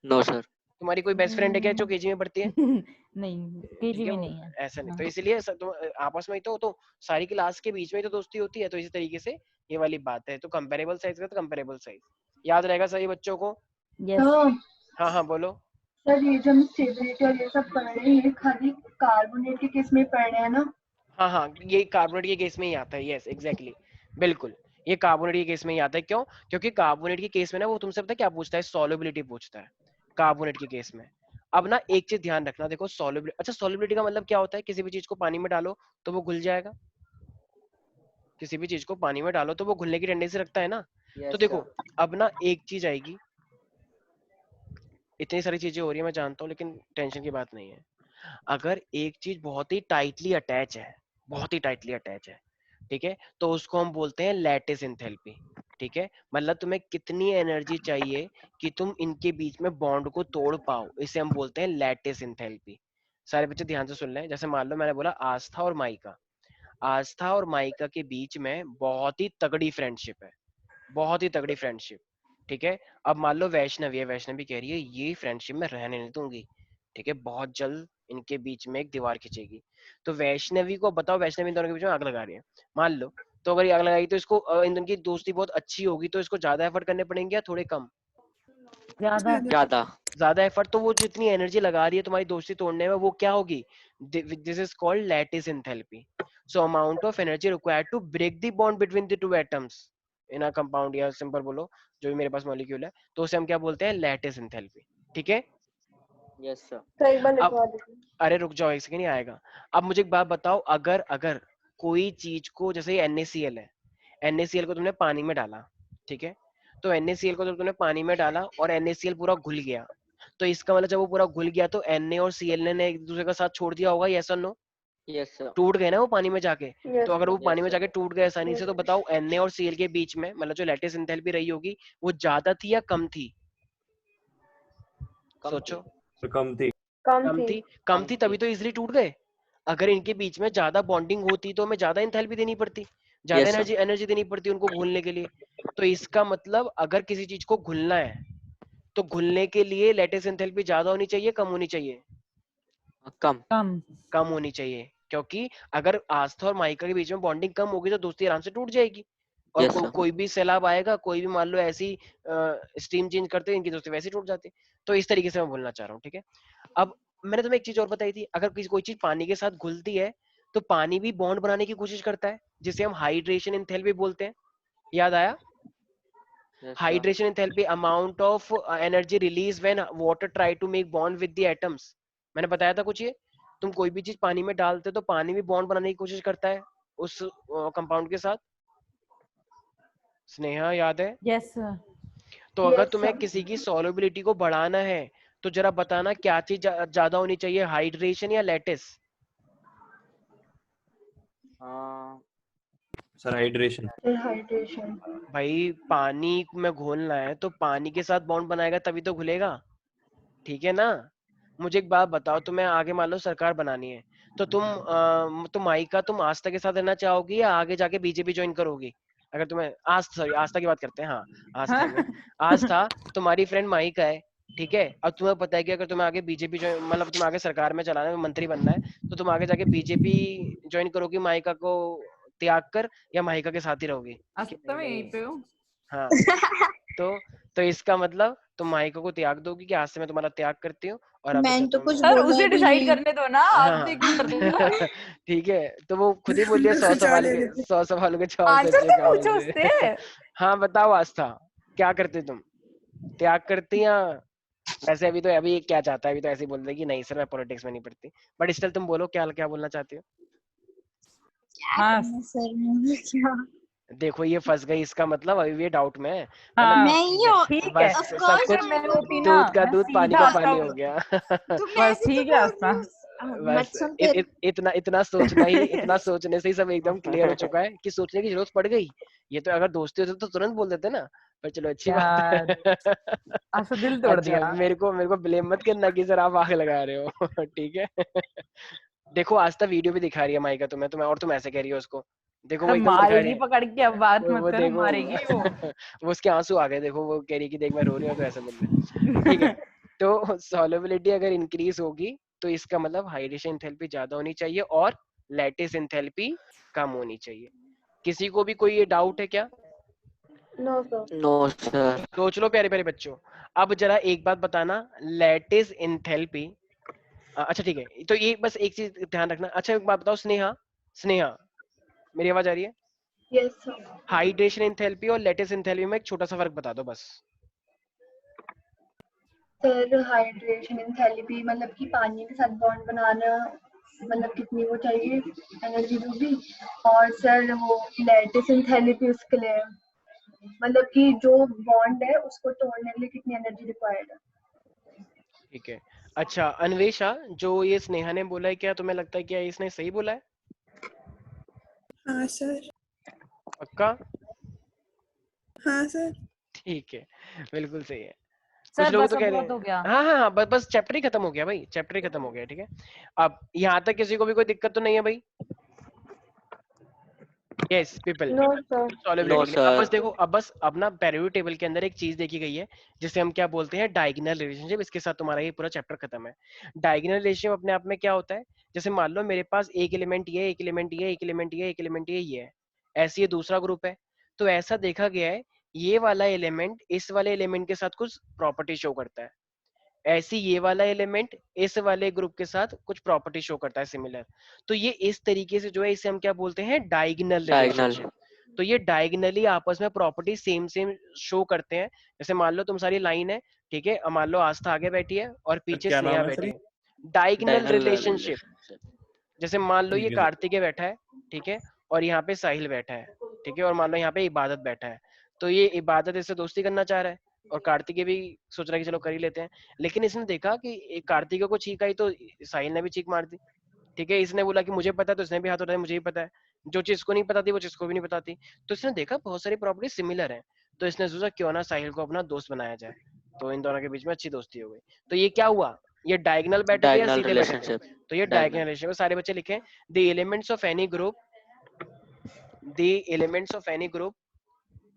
No sir. तुम्हारी कोई बेस्ट फ्रेंड है क्या जो केजी में पढ़ती है? नहीं, ठीक केजी है, में वो नहीं है। ऐसा नहीं, हाँ। तो इसलिए तुम आपस में ही तो सारी क्लास के बीच में ही तो दोस्ती होती है, तो इसी तरीके से ये वाली बात है। तो कंपेरेबल साइज का तो कंपेरेबल साइज याद रहेगा सही बच्चों को? यस। तो हाँ हाँ बोलो। सर ये जो हम स्टेबिलिटी और ये सब पढ़ रहे हैं, ये खाली कार्बोनेट के केस में पढ़ रहे हैं ना? हाँ हाँ ये कार्बोनेट के केस में ही आता है, यस एग्जैक्टली, बिल्कुल। ये कार्बोनेट के केस में ही आता है, क्यों? क्योंकि कार्बोनेट के केस में ना वो तुमसे पता है क्या पूछता है? सॉल्युबिलिटी पूछता है कार्बोनेट के केस में। अब ना एक चीज ध्यान रखना, देखो सॉल्युबिलिटी, अच्छा सॉल्युबिलिटी का मतलब क्या होता है? किसी भी चीज को पानी में डालो तो वो घुल जाएगा, किसी भी चीज को पानी में डालो तो वो घुलने की टेंडेंसी रखता है ना। तो यस देखो सर। अब ना एक चीज आएगी, इतनी सारी चीजें हो रही है मैं जानता हूँ, लेकिन टेंशन की बात नहीं है। अगर एक चीज बहुत ही टाइटली अटैच है, बहुत ही टाइटली अटैच है, ठीक है, तो उसको हम बोलते हैं लैटिस एंथैल्पी। ठीक है, मतलब तुम्हें कितनी एनर्जी चाहिए कि तुम इनके बीच में बॉन्ड को तोड़ पाओ, इसे हम बोलते हैं लैटिस एंथैल्पी। सारे बच्चे ध्यान से सुन लें। जैसे मान लो मैंने बोला आस्था और माइका, आस्था और माइका के बीच में बहुत ही तगड़ी फ्रेंडशिप है, बहुत ही तगड़ी फ्रेंडशिप। ठीक है, अब मान लो वैष्णवी है, वैष्णवी कह रही है ये फ्रेंडशिप में रहने नहीं दूंगी, ठीक है, बहुत जल्द इनके बीच में एक दीवार खिंचेगी। तो वैष्णवी को बताओ, वैष्णवी इन दोनों के बीच में आग लगा रही है, मान लो, तो अगर ये आग लगाई तो इसको इन दोनों की दोस्ती बहुत अच्छी होगी, तो इसको ज्यादा एफर्ट करने पड़ेंगे या थोड़े कम? ज्यादा। ज्यादा। ज्यादा एफर्ट। तो वो जितनी एनर्जी लगा रही है तुम्हारी दोस्ती तोड़ने में, वो क्या होगी? This is called lattice enthalpy. So amount of energy required to break the bond between the two atoms in a compound, या सिंपल बोलो जो भी मेरे पास मॉलिक्यूल है, तो उसे हम क्या बोलते हैं? Lattice enthalpy. ठीक है, यस सर। तो एक बार अब लिखवा दीजिए। अरे रुक जाओ एक सेकंड, ही आएगा। अब मुझे एक बात बताओ, अगर अगर कोई चीज को, जैसे NaCl है, NaCl को तुमने पानी में डाला, ठीक है, तो NaCl को जब तुमने पानी में डाला और NaCl पूरा घुल गया, तो इसका मतलब जब वो पूरा घुल गया तो Na और Cl ने एक दूसरे का साथ छोड़ दिया होगा, यस और नो? Yes sir. टूट गए ना वो पानी में जाके। यस तो अगर वो पानी यस में सर। जाके टूट गए आसानी से, यस तो बताओ Na और Cl के बीच में मतलब जो लैटिस एंथैल्पी रही होगी, वो ज्यादा थी या कम थी? कम थी। सोचो। तो कम थी। कम कम थी। थी, कम कम थी, थी। तभी तो इजिली टूट गए। अगर इनके बीच में ज्यादा बॉन्डिंग होती तो हमें ज्यादा एंथैल्पी देनी पड़ती, ज्यादा यस सर। एनर्जी एनर्जी देनी पड़ती उनको घुलने के लिए। तो इसका मतलब अगर किसी चीज को घुलना है, तो घुलने के लिए लैटिस एंथैल्पी ज्यादा होनी चाहिए कम होनी चाहिए? कम। कम। कम होनी चाहिए, क्योंकि अगर आस्था और माइका के बीच में बॉन्डिंग कम होगी तो दोस्ती आराम से टूट जाएगी। और यस सर। कोई भी सैलाब आएगा, कोई भी मान लो ऐसी स्ट्रीम चेंज करते हैं, इनकी दोस्ती वैसे ही टूट जाती है। तो इस तरीके से मैं बोलना चाह रहा हूँ, ठीक है। अब मैंने तुम्हें एक चीज और बताई थी, अगर कोई चीज पानी के साथ घुलती है तो पानी भी बॉन्ड बनाने की कोशिश करता है, जिसे हम हाइड्रेशन एंथैल्पी बोलते हैं। याद आया? Yes sir. Hydration enthalpy, amount of energy release when water try to make bond with the atoms. मैंने बताया था कुछ ये, तुम कोई भी चीज पानी में डालते हो तो पानी भी बॉन्ड बनाने की कोशिश करता है उस कंपाउंड के साथ। स्नेहा याद है? Yes sir. तो अगर यस तुम्हें सर। किसी की सॉल्युबिलिटी को बढ़ाना है तो जरा बताना क्या चीज ज्यादा होनी चाहिए, हाइड्रेशन या लैटिस? Sir hydration. हाइड्रेशन। भाई पानी में घोलना है तो पानी के साथ बॉन्ड बनाएगा तभी तो घुलेगा, ठीक है ना। मुझे एक बात बताओ, तुम्हें आगे मान लो सरकार बनानी है, तो तुम माइका तुम आस्था के साथ रहना चाहोगी या आगे जाके बीजेपी ज्वाइन करोगी? अगर तुम्हें आस्था, सॉरी आस्था की बात करते हैं, हाँ आस्था में, आस्था तुम्हारी फ्रेंड माइका है, ठीक है। अब तुम्हें पता है कि अगर तुम्हें आगे बीजेपी मतलब तुम्हें आगे सरकार में चलाना है, मंत्री बनना है, तो तुम आगे जाके बीजेपी ज्वाइन करोगी माइका को त्याग कर, या माइका के साथ ही रहोगी? तो मैं यहीं पे हूँ। हाँ तो इसका मतलब तुम माइका को त्याग दोगी कि आज से मैं तुम्हारा त्याग करती हूँ और अब से मैंने तो तुम कुछ सर बोला उसे भी डिसाइड नहीं। करने दो ना, हाँ आपने क्यों कर दिया? ठीक है, तो वो खुद ही बोलिए 100 सुझाव सवाल ले के रहे थे। 100 सवालों के जवाब आंसर सच्चे तो का पूछो मुझे उससे। हाँ बताओ आस्था, क्या करते तुम? त्याग करती या वैसे? अभी क्या चाहता है? अभी तो ऐसे ही बोल रही कि नहीं सर मैं पॉलिटिक्स में नहीं पढ़ती, बट स्टिल तुम बोलो क्या क्या बोलना चाहती हो? हाँ सर मैं क्या देखो ये फंस गई, इसका मतलब अभी भी डाउट में है, हाँ मतलब ठीक है, बस of सब course कुछ मैं मैंने तो वो पी ना, दूध का मैं दूध पानी सीधा का आस्था पानी हो को। गया तो बस मैंने ठीक तो है बोल आस्था। मत बस सुन तेरे इतना सोचने से ही सब एकदम क्लियर हो चुका है कि सोचने की जरूरत पड़ गई। ये तो अगर दोस्ती होती तो तुरंत बोल देते ना, पर चलो अच्छी बात यार है आस्था दिल तोड़ अच्छा दिया। मेरे को ब्लेम मत करना कि सर आप आग लगा रहे हो ठीक है देखो आस्था वीडियो भी दिखा रही है माइका तुम्हें और तुम ऐसे कह रही हो उसको, देखो वो एकदम दिखा रही मारेगी है, पकड़ के, अब बात मत वो करो, देखो मारेगी वो। वो उसके आंसू आ गए, देखो वो कह रही है कि देख मैं रो रही हूँ तो ऐसा बोल रहे हैं। ठीक है, तो सॉल्युबिलिटी अगर इंक्रीज होगी तो इसका मतलब हाइड्रेशन एंथैल्पी ज्यादा होनी चाहिए और लैटिस एंथैल्पी कम होनी चाहिए। किसी को भी कोई ये डाउट है क्या? No sir. No sir. सोच लो प्यारे प्यारे बच्चों। अब जरा एक बात बताना, लैटिस एंथैल्पी अच्छा ठीक है, तो ये बस एक चीज ध्यान रखना। अच्छा एक बात बताओ स्नेहा, स्नेहा मेरी आवाज आ रही है? Yes sir. हाइड्रेशन एंथैल्पी और लैटिस एंथैल्पी में एक छोटा सा फर्क बता दो बस। सर हाइड्रेशन एंथैल्पी मतलब कि पानी के साथ बॉन्ड बनाना, मतलब कितनी वो चाहिए एनर्जी होगी, और सर वो लैटिस एंथैल्पी उसके लिए मतलब कि जो बॉन्ड है उसको तोड़ने के लिए कितनी एनर्जी रिक्वायर्ड है। ठीक है। अच्छा अन्वेषा, जो ये स्नेहा ने बोला है क्या तुम्हें लगता है क्या इसने सही बोला है? हाँ सर। पक्का? हाँ सर। ठीक है, बिल्कुल सही है। कुछ सर लोग बस तो अब कह रहे बहुत हो हैं गया। हाँ हाँ हाँ बस चैप्टर ही खत्म हो गया भाई, चैप्टर ही खत्म हो गया। ठीक है, अब यहाँ तक किसी को भी कोई दिक्कत तो नहीं है भाई? Yes people no sir. No solubility के लिए अब बस सर। देखो, अब ना पेरियोडिक टेबल के अंदर एक चीज देखी गई है जिसे हम क्या बोलते हैं, डायगोनल रिलेशनशिप। इसके साथ तुम्हारा ये पूरा चैप्टर खत्म है। डायगोनल रिलेशनशिप अपने आप में क्या होता है, जैसे मान लो मेरे पास एक एलिमेंट ये, एक एलिमेंट ये, एक एलिमेंट ये, एक एलिमेंट ये है, ऐसे ये दूसरा ग्रुप है। तो ऐसा देखा गया है ये वाला एलिमेंट इस वाले एलिमेंट के साथ कुछ प्रॉपर्टी शो करता है, ऐसी ये वाला एलिमेंट इस वाले ग्रुप के साथ कुछ प्रॉपर्टी शो करता है सिमिलर। तो ये इस तरीके से जो है इसे हम क्या बोलते हैं, डायगोनल डायगोनल। रिलेशनशिप। तो ये डायगोनली आपस में प्रॉपर्टी सेम सेम शो करते हैं। जैसे मान लो तुम सारी लाइन है, ठीक है, अब मान लो आस्था आगे बैठी है और सर पीछे क्या नाम स्नेहा है सर बैठी ये? है, डायगोनल डायगोनल रिलेशनशिप। रिलेशनशिप। जैसे मान लो ये ठीक है सर। कार्तिकेय बैठा है, ठीक है, और यहाँ पे साहिल बैठा है, ठीक है, और मान लो यहाँ पे इबादत बैठा है। तो ये इबादत इससे दोस्ती करना चाह रहा है और कार्तिकेय भी सोच रहा है कि चलो कर ही लेते हैं, लेकिन इसने देखा कि एक कार्तिकेय को चीख आई तो साहिल ने भी चीख मार दी। ठीक है, इसने बोला कि मुझे पता है तो इसने भी हाथ उठाया मुझे ही पता है, जो चीज को नहीं पता थी वो चीज को भी नहीं पता थी। तो इसने देखा बहुत सारी प्रॉपर्टी सिमिलर है, तो इसने सोचा क्यों ना साहिल को अपना दोस्त बनाया जाए। तो इन दोनों के बीच में अच्छी दोस्ती हो गई। तो ये क्या हुआ, ये डायगोनल बैठे थे या डायगोनल सीधे बैठे थे? रिलेशनशिप। तो ये डायगोनल डायगोनल। रिलेशन में सारे बच्चे लिखे the elements of any group, the elements of any group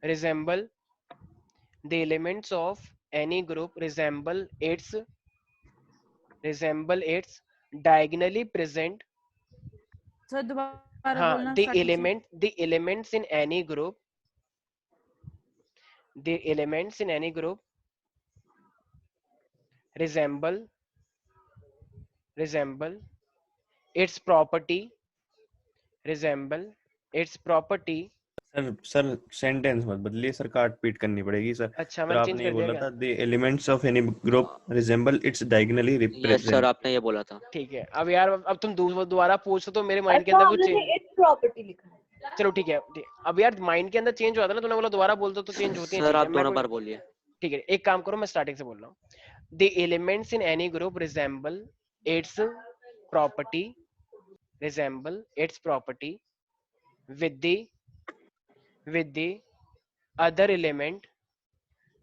resemble, the elements of any group resemble it's diagonally present. Sir दोबारा हाँ बोलना स्टार्टिंग से। the elements in any group, the elements in any group resemble its property, resemble its property। Sir sentence मत बदलिए sir, काट पीट करनी पड़ेगी सर। अच्छा सर मैंने चेंज आपने ये कर दिया बोला क्या? था the elements of any group resemble it's diagonally yes sir, represent. आपने ये बोला था। ठीक है, अब यार अब तुम दोबारा पूछो तो मेरे माइंड के अच्छा अंदर हम कुछ लोग ने चेंज। इट्स प्रॉपर्टी लिखा है। चलो ठीक है, अब यार माइंड के अंदर चेंज हुआ था ना, तूने बोला दोबारा बोल दो तो चेंज होती हैं सर चीजें। आप मैं दोनों कोई बार बोलिए। ठीक है, एक काम करो मैं स्टार्टिंग से बोल रहा हूँ। The elements in any group it's property resemble its property with the other element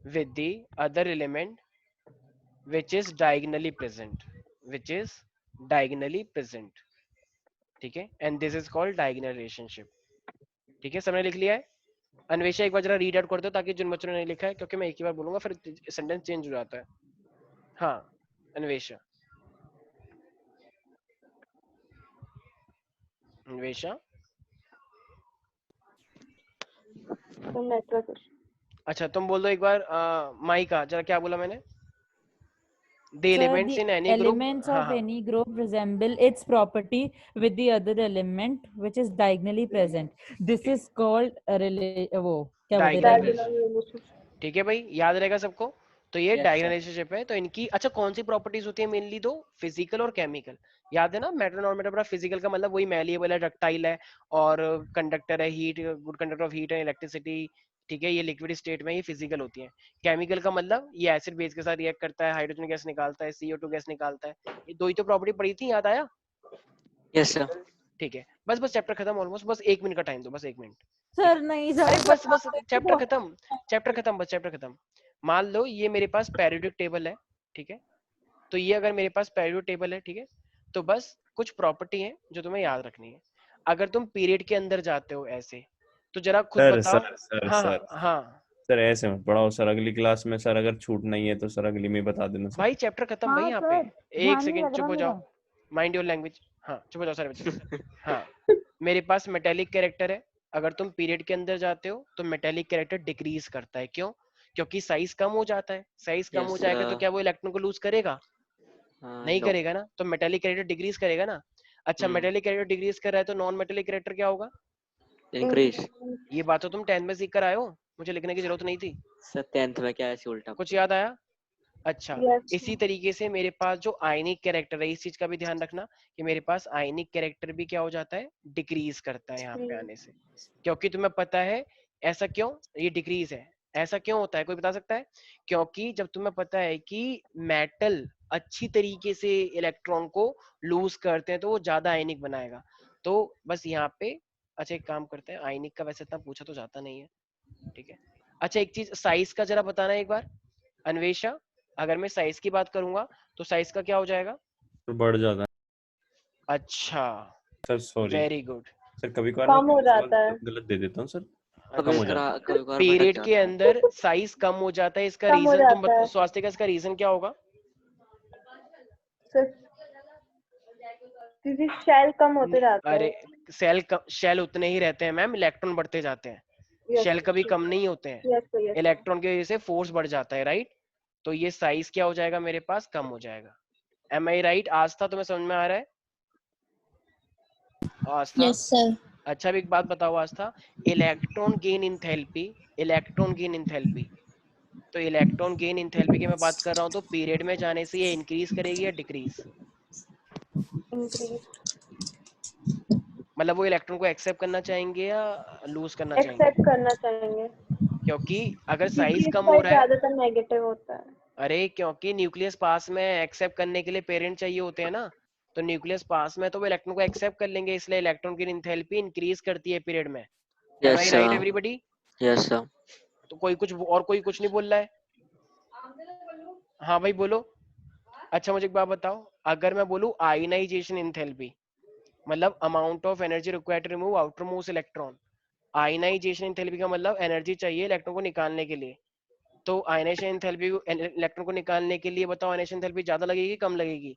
with the other element which is diagonally present, ठीक है, and this is called diagonal relationship। ठीक है, सबने लिख लिया है? अन्वेषा एक बार जरा रीड आउट कर दो ताकि जिन बच्चों ने नहीं लिखा है, क्योंकि मैं एक ही बार बोलूंगा फिर सेंटेंस चेंज हो जाता है। हाँ अन्वेषा, अन्वेषा तो नेटवर्क। अच्छा तुम बोल दो एक बार माइका, जरा क्या बोला मैंने? The Sir, elements the in any group, elements हाँ of हाँ any group resemble its property with the other element which is diagonally present. This is called a वो क्या बोलते हैं, डायगोनल डायगोनल रिलेशनशिप। रिलेशनशिप। ठीक है भाई, याद रहेगा सबको। तो ये Yes, डायगोनल sir. रिलेशनशिप है। तो इनकी अच्छा कौन सी प्रॉपर्टीज होती है? मेनली दो, फिजिकल और केमिकल। याद है ना, मेटल नॉन मेटल। फिजिकल का मतलब वही मैलिएबल है, डक्टाइल है और कंडक्टर है, heat, good conductor of heat है, इलेक्ट्रिसिटी। ठीक है, ये लिक्विड स्टेट में ये फिजिकल होती है। केमिकल का मतलब ये एसिड बेस के साथ रिएक्ट करता है, हाइड्रोजन गैस निकालता है, CO2 गैस निकालता है। ये दो ही तो प्रॉपर्टी पड़ी थी, याद आया? Yes, sir. ठीक है, बस बस चैप्टर खत्म ऑलमोस्ट। बस 1 मिनट का टाइम दो, बस 1 मिनट। सर नहीं अरे सर, बस बस चैप्टर खत्म, चैप्टर खत्म, बस चैप्टर खत्म। मान लो ये मेरे पास पेरियोडिक टेबल है, ठीक है? तो ये अगर मेरे पास पेरियोडिक टेबल है, ठीक है, तो बस कुछ प्रॉपर्टी है जो तुम्हें याद रखनी है। अगर तुम पीरियड के अंदर जाते हो ऐसे, तो जरा खुद सर बताओ। सर सर हाँ सर हाँ हाँ सर ऐसे मत पढ़ाओ सर, अगली क्लास में सर अगर छूट नहीं है तो सर अगली में बता देना सर। भाई, चैप्टर खत्म भाई हाँ यहाँ पे। सर, एक ध्यान नहीं सेकंड लग चुप रहा हो मेरा। जाओ, माइंड योर लैंग्वेज। हाँ चुप हो जाओ सारे बच्चे। हाँ, मेरे पास मेटेलिक कैरेक्टर है। अगर तुम पीरियड के अंदर जाते हो तो मेटेलिक कैरेक्टर डिक्रीज करता है। क्यों? क्योंकि साइज कम हो जाता है। साइज कम हो Yes, जाएगा तो क्या वो इलेक्ट्रॉन को लूज करेगा? नहीं no. करेगा ना, तो मेटेलिक कैरेक्टर डिक्रीज करेगा ना। अच्छा, मेटेलिक कैरेक्टर डिक्रीज कर रहा है तो नॉन मेटेलिक कैरेक्टर क्या होगा? Increase. ये बात तो तुम 10th में सीख कर आए हो, मुझे लिखने की जरूरत नहीं थी। Sir, 10th में क्या ऐसे उल्टा? कुछ याद आया? अच्छा, यस इसी तरीके से मेरे पास जो आयनिक कैरेक्टर है, इस चीज का भी ध्यान रखना कि मेरे पास आयनिक कैरेक्टर भी क्या हो जाता है? डिक्रीज करता है यहाँ पे आने से। क्योंकि तुम्हें पता है ऐसा क्यों ये डिक्रीज है? ऐसा क्यों होता है, कोई बता सकता है? क्योंकि जब तुम्हें पता है कि मेटल अच्छी तरीके से इलेक्ट्रॉन को लूज करते हैं तो वो ज्यादा आयनिक बनाएगा। तो बस यहाँ पे अच्छा एक काम करते हैं, आयनिक का वैसे इतना पूछा तो जाता नहीं है, ठीक है? अच्छा एक चीज साइज का जरा बताना एक बार, अन्वेषा। अगर मैं साइज की बात करूंगा तो साइज का क्या हो जाएगा? तो बढ़ जाता है अच्छा, sir, sorry very good. Sir, कभी कभार कम हो मैं जाता है। गलत दे देता हूँ सर, कभी कम हो जाता है। कभी घटक पीरियड के जाता है। अंदर साइज कम हो जाता है, इसका कम हो रीजन तुम जाता है स्वास्थ्य का इसका रीजन क्या होगा? सर, क्योंकि शेल कम होते जाता है। अरे शेल उतने ही रहते हैं मैम, इलेक्ट्रॉन बढ़ते जाते हैं, यस शेल कभी कम नहीं होते हैं। यस यस इलेक्ट्रॉन की वजह से फोर्स बढ़ जाता है, राइट? तो ये साइज क्या हो जाएगा मेरे पास? कम हो जाएगा। M I right? आस्था तुम्हें समझ में आ रहा है? Aastha, yes sir. अच्छा अब एक बात बताओ Aastha, electron gain enthalpy, electron gain enthalpy, तो इलेक्ट्रॉन गेन इंथैल्पी की मैं बात कर रहा हूँ तो पीरियड में जाने से ये इंक्रीज करेगी या डिक्रीज? इंक्रीज मतलब वो इलेक्ट्रॉन को एक्सेप्ट करना चाहेंगे या लूज करना चाहेंगे? एक्सेप्ट करना चाहेंगे, क्योंकि अगर क्योंकि साइज कम इसका हो रहा है, ज्यादातर नेगेटिव होता है। अरे क्योंकि न्यूक्लियस पास में एक्सेप्ट करने के लिए पेरेंट चाहिए होते हैं ना, तो न्यूक्लियस पास में तो वो इलेक्ट्रॉन को एक्सेप्ट कर लेंगे, इसलिए इलेक्ट्रॉन की इंथैल्पी इंक्रीज करती है पीरियड में। एम Yes, आई sir. Right everybody? Yes, sir. तो कोई कुछ और कोई कुछ नहीं बोल रहा है? हाँ भाई बोलो। अच्छा मुझे एक बात बताओ, अगर मैं बोलूं आयनाइजेशन इंथैल्पी, मतलब amount of energy required to remove outermost electron. Ionization enthalpy का मतलब एनर्जी चाहिए इलेक्ट्रॉन को निकालने के लिए। तो आयनाइजेशन एंथैल्पी इलेक्ट्रॉन को निकालने के लिए बताओ, आयनाइजेशन एंथैल्पी ज्यादा लगेगी कम लगेगी?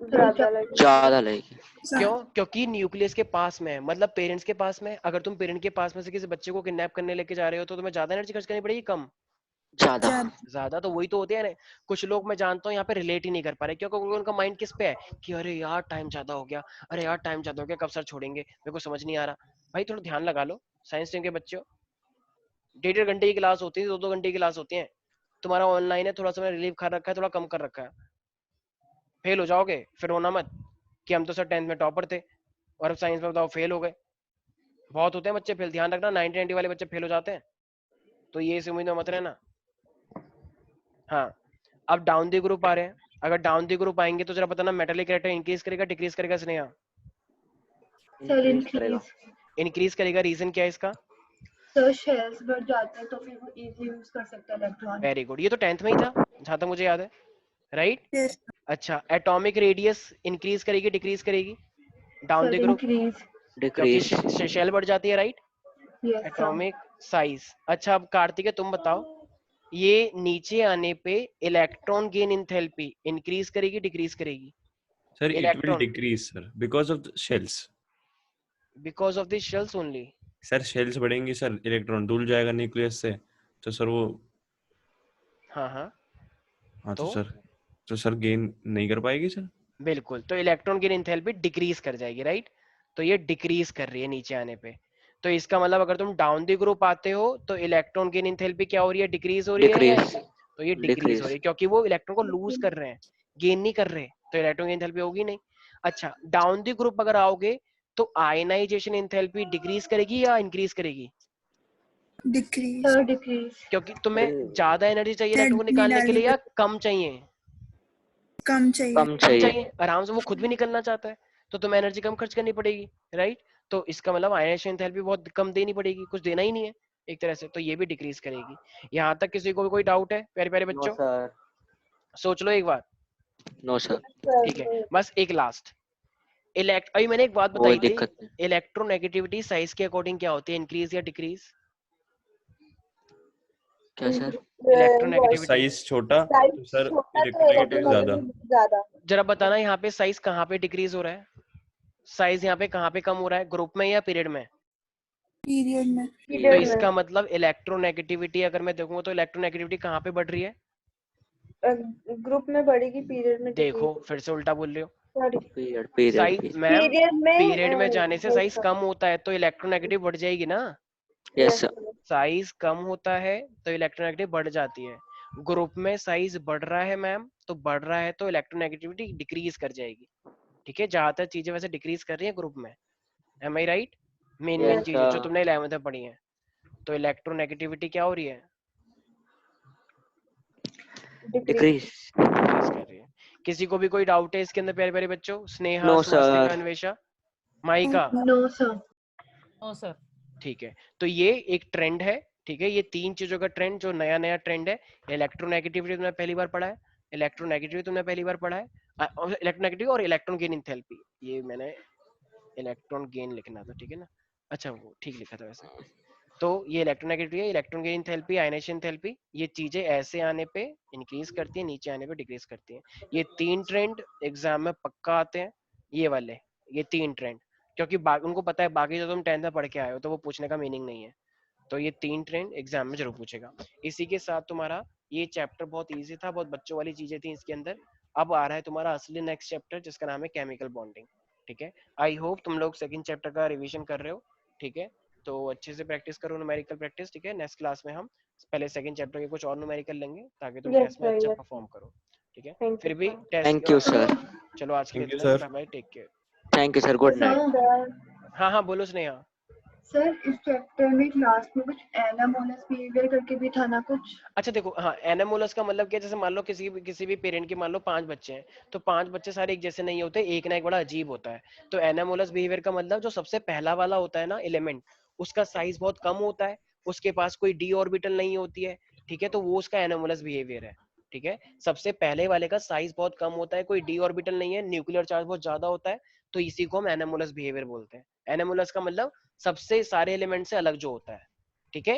ज्यादा लगेगी। क्यों? क्योंकि न्यूक्लियस के पास में है, मतलब पेरेंट्स के पास में। अगर तुम पेरेंट के पास में से किसी बच्चे को किडनैप करने लेके जा रहे हो तो तुम्हें ज्यादा एनर्जी खर्च करनी पड़ेगी कम? ज्यादा। ज्यादा। तो वही तो होते हैं ना, कुछ लोग मैं जानता हूँ यहाँ पे रिलेट ही नहीं कर पा रहे, क्योंकि उनका माइंड किस पे है कि अरे यार टाइम ज्यादा हो गया, अरे यार टाइम ज्यादा हो गया, कब सर छोड़ेंगे, मेरे को समझ नहीं आ रहा। भाई थोड़ा ध्यान लगा लो, साइंस स्ट्रीम के बच्चों, 1.5 घंटे की क्लास होती है, 2 घंटे की क्लास होती है। तुम्हारा ऑनलाइन है, थोड़ा सा मैंने रिलीव कर रखा है, थोड़ा कम कर रखा है। फेल हो जाओगे फिर रोना मत कि हम तो सर 10th में टॉपर थे और अब साइंस में बताओ फेल हो गए। बहुत होते हैं बच्चे फेल, ध्यान रखना, 90 वाले बच्चे फेल हो जाते हैं, तो ये इस उम्मीद में मत रहना। हाँ, अब डाउन द ग्रुप आ रहे हैं। अगर डाउन द ग्रुप आएंगे तो जरा बताना मेटलिक कैरेक्टर इंक्रीज करेगा डिक्रीज करेगा? Sneha sir increase. इंक्रीज करेगा, रीजन क्या है इसका? सर शेल्स बढ़ जाते हैं तो फिर वो इजीली यूज कर सकते हैं इलेक्ट्रॉन। वेरी गुड, ये तो 10th में ही था जहां तक मुझे याद है, राइट? यस अच्छा, एटॉमिक रेडियस इंक्रीज करेगी डिक्रीज करेगी डाउन द ग्रुप? इंक्रीज। क्योंकि डिक्रीज। शेल बढ़ जाती है, right? Yes sir. Atomic size. अच्छा अब कार्तिक तुम बताओ, ये नीचे आने पे इलेक्ट्रॉन गेन इंथैल्पी इंक्रीज करेगी डिक्रीज करेगी? Sir it will electron decrease sir because of the shells. Because of the shells only. Sir shells बढ़ेंगी सर, इलेक्ट्रॉन दूर जाएगा न्यूक्लियस से, तो सर वो हाँ हाँ हाँ तो तो सर गेन नहीं कर पाएगी सर। बिल्कुल, तो इलेक्ट्रॉन गेन इंथैल्पी डिक्रीज कर जाएगी, राइट? तो ये डिक्रीज कर रही है नीचे आने पे। तो इसका मतलब अगर तुम डाउन द ग्रुप आते हो तो इलेक्ट्रॉन गेन इंथैल्पी क्या हो रही है? डिक्रीज हो रही है या डिक्रीज तो ये डिक्रीज हो रही है क्योंकि वो इलेक्ट्रॉन को लूज कर रहे हैं, गेन नहीं कर रहे, तो इलेक्ट्रॉन गेन इंथैल्पी होगी नहीं। अच्छा, डाउन द ग्रुप अगर आओगे तो आयनाइजेशन इंथैल्पी डिक्रीज करेगी या इंक्रीज करेगी? Decrease sir decrease. क्योंकि तुम्हें ज्यादा एनर्जी चाहिए इलेक्ट्रॉन को निकालने के लिए या कम चाहिए? कम चाहिए। कम कम चाहिए। चाहिए, आराम से वो खुद भी निकलना चाहता है, तो तुम्हें एनर्जी कम खर्च करनी पड़ेगी, राइट? तो इसका मतलब आयनाइजेशन एंथैल्पी बहुत कम देनी पड़ेगी, कुछ देना ही नहीं है एक तरह से, तो ये भी डिक्रीज करेगी। यहाँ तक किसी को भी कोई डाउट है प्यारे प्यारे नो बच्चों? सर। सोच लो एक बार। No sir. ठीक है, बस एक लास्ट अभी मैंने एक बात कोई बताई थी, दिक्कत नहीं। इलेक्ट्रोनेगेटिविटी साइज के अकॉर्डिंग क्या होती है, इंक्रीज या डिक्रीज? क्या सर? इलेक्ट्रोनेगेटिविटी साइज छोटा तो सर इलेक्ट्रोनेगेटिव ज्यादा। जरा बताना यहाँ पे साइज कहाँ पे डिक्रीज हो रहा है, साइज यहाँ पे कहाँ पे कम हो रहा है, ग्रुप में या पीरियड में? पीरियड में। तो इसका मतलब इलेक्ट्रोनेगेटिविटी अगर मैं देखूंगा तो इलेक्ट्रोनेगेटिविटी कहाँ पे बढ़ रही है? ग्रुप में बढ़ेगी, पीरियड में देखो फिर से उल्टा बोल रहे हो। Period period size ma'am, period period में जाने से साइज कम होता है तो इलेक्ट्रोनेगेटिव बढ़ जाएगी ना। Yes sir. साइज कम होता है तो इलेक्ट्रोनेगेटिव बढ़ जाती है। ग्रुप में साइज बढ़ रहा है मैम, तो बढ़ रहा है तो इलेक्ट्रोनेगेटिविटी डिक्रीज कर जाएगी। ठीक है, ज्यादातर चीजें वैसे डिक्रीज कर रही है ग्रुप में, M I right? Main Yes, चीजें जो sir. तुमने 11th में पढ़ी है, तो इलेक्ट्रोनेगेटिविटी क्या हो रही है? डिक्रीज। डिक्रीज कर रही है। किसी को भी कोई डाउट है इसके अंदर प्यारे प्यारे बच्चों? Sneha, No, Swastika, sir. अन्वेषा, माइका? No sir. No sir. ठीक है, तो ये एक ट्रेंड है, ठीक है, ये तीन चीजों का ट्रेंड जो नया नया ट्रेंड है। इलेक्ट्रोनेगेटिविटी तुमने पहली बार पढ़ा है, इलेक्ट्रोनेगेटिविटी तुमने पहली बार पढ़ा है, इलेक्ट्रोनेगेटिव और इलेक्ट्रॉन गेन इंथैल्पी, ये मैंने इलेक्ट्रॉन गेन लिखना था, ठीक है ना? अच्छा वो ठीक लिखा था वैसे। तो ये इलेक्ट्रोनेगेटिविटी है, electron gain enthalpy, ionization enthalpy, ये चीजें ऐसे आने पे इंक्रीज करती है, नीचे आने पे डिक्रीज करती है। ये तीन ट्रेंड एग्जाम में पक्का आते हैं, ये वाले, ये तीन ट्रेंड, क्योंकि उनको पता है बाकी जो तुम 10th में पढ़ के आए हो तो वो पूछने का मीनिंग नहीं है, तो ये तीन ट्रेंड एग्जाम में जरूर पूछेगा। इसी के साथ तुम्हारा ये चैप्टर बहुत इजी था, बहुत बच्चों वाली चीजें थी इसके अंदर। अब आ रहा है तुम्हारा असली नेक्स्ट चैप्टर जिसका नाम है केमिकल बॉन्डिंग। ठीक है, आई होप तुम लोग सेकंड चैप्टर का रिवीजन कर रहे हो। ठीक है, तो अच्छे से प्रैक्टिस करो, न्यूमेरिकल प्रैक्टिस। ठीक है, नेक्स्ट क्लास में हम पहले सेकंड चैप्टर के कुछ और न्यूमेरिकल लेंगे ताकि तुम टेस्ट में अच्छा परफॉर्म करो। ठीक है, फिर भी टेस्ट। Thank you sir. चलो आज के लिए Thank you, इतना ही, sir. Bye bye, take care. Thank you sir. Good night. हाँ हाँ बोलो स्नेहा। सर इस चैप्टर में क्लास में कुछ एनामोलस बिहेवियर करके भी था ना कुछ? अच्छा देखो, हाँ एनामोलस का मतलब क्या, जैसे मान लो किसी भी पेरेंट के मान लो 5 बच्चे हैं, तो 5 बच्चे सारे एक जैसे नहीं होते, एक ना एक बड़ा अजीब होता है। तो एनामोलस बिहेवियर का मतलब जो सबसे पहला वाला होता है ना एलिमेंट, उसका साइज बहुत कम होता है, उसके पास कोई डी ऑर्बिटल नहीं होती है। ठीक है, तो वो उसका एनामोलस बिहेवियर है। ठीक है, सबसे पहले वाले का साइज बहुत कम होता है, कोई डी ऑर्बिटल नहीं है, न्यूक्लियर चार्ज बहुत ज्यादा होता है, तो इसी को हम एनामोलस बिहेवियर बोलते हैं। एनामोलस का मतलब सबसे सारे एलिमेंट से अलग जो होता है। ठीक है,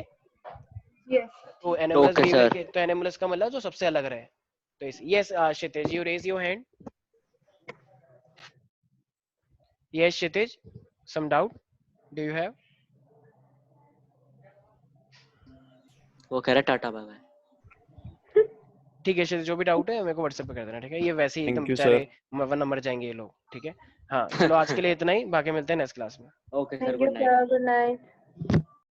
यस। तो एनामोलस Okay, बिहेवियर sir. के, तो एनामोलस का मतलब जो सबसे अलग रहे। तो इस yes Kshitij, you raise your hand. Yes Kshitij, some doubt do you have? वो कह रहा टाटा बाय बाय। ठीक है क्षितिज, जो भी डाउट है मेरे को व्हाट्सएप पे कर देना। ठीक है, ये वैसे ही एकदम Thank you, बेचारे नंबर जाएंगे ये लोग। ठीक है, हाँ चलो आज के लिए इतना ही, बाकी मिलते हैं नेक्स्ट क्लास में। Okay sir. Thank you good night. Sir, good night.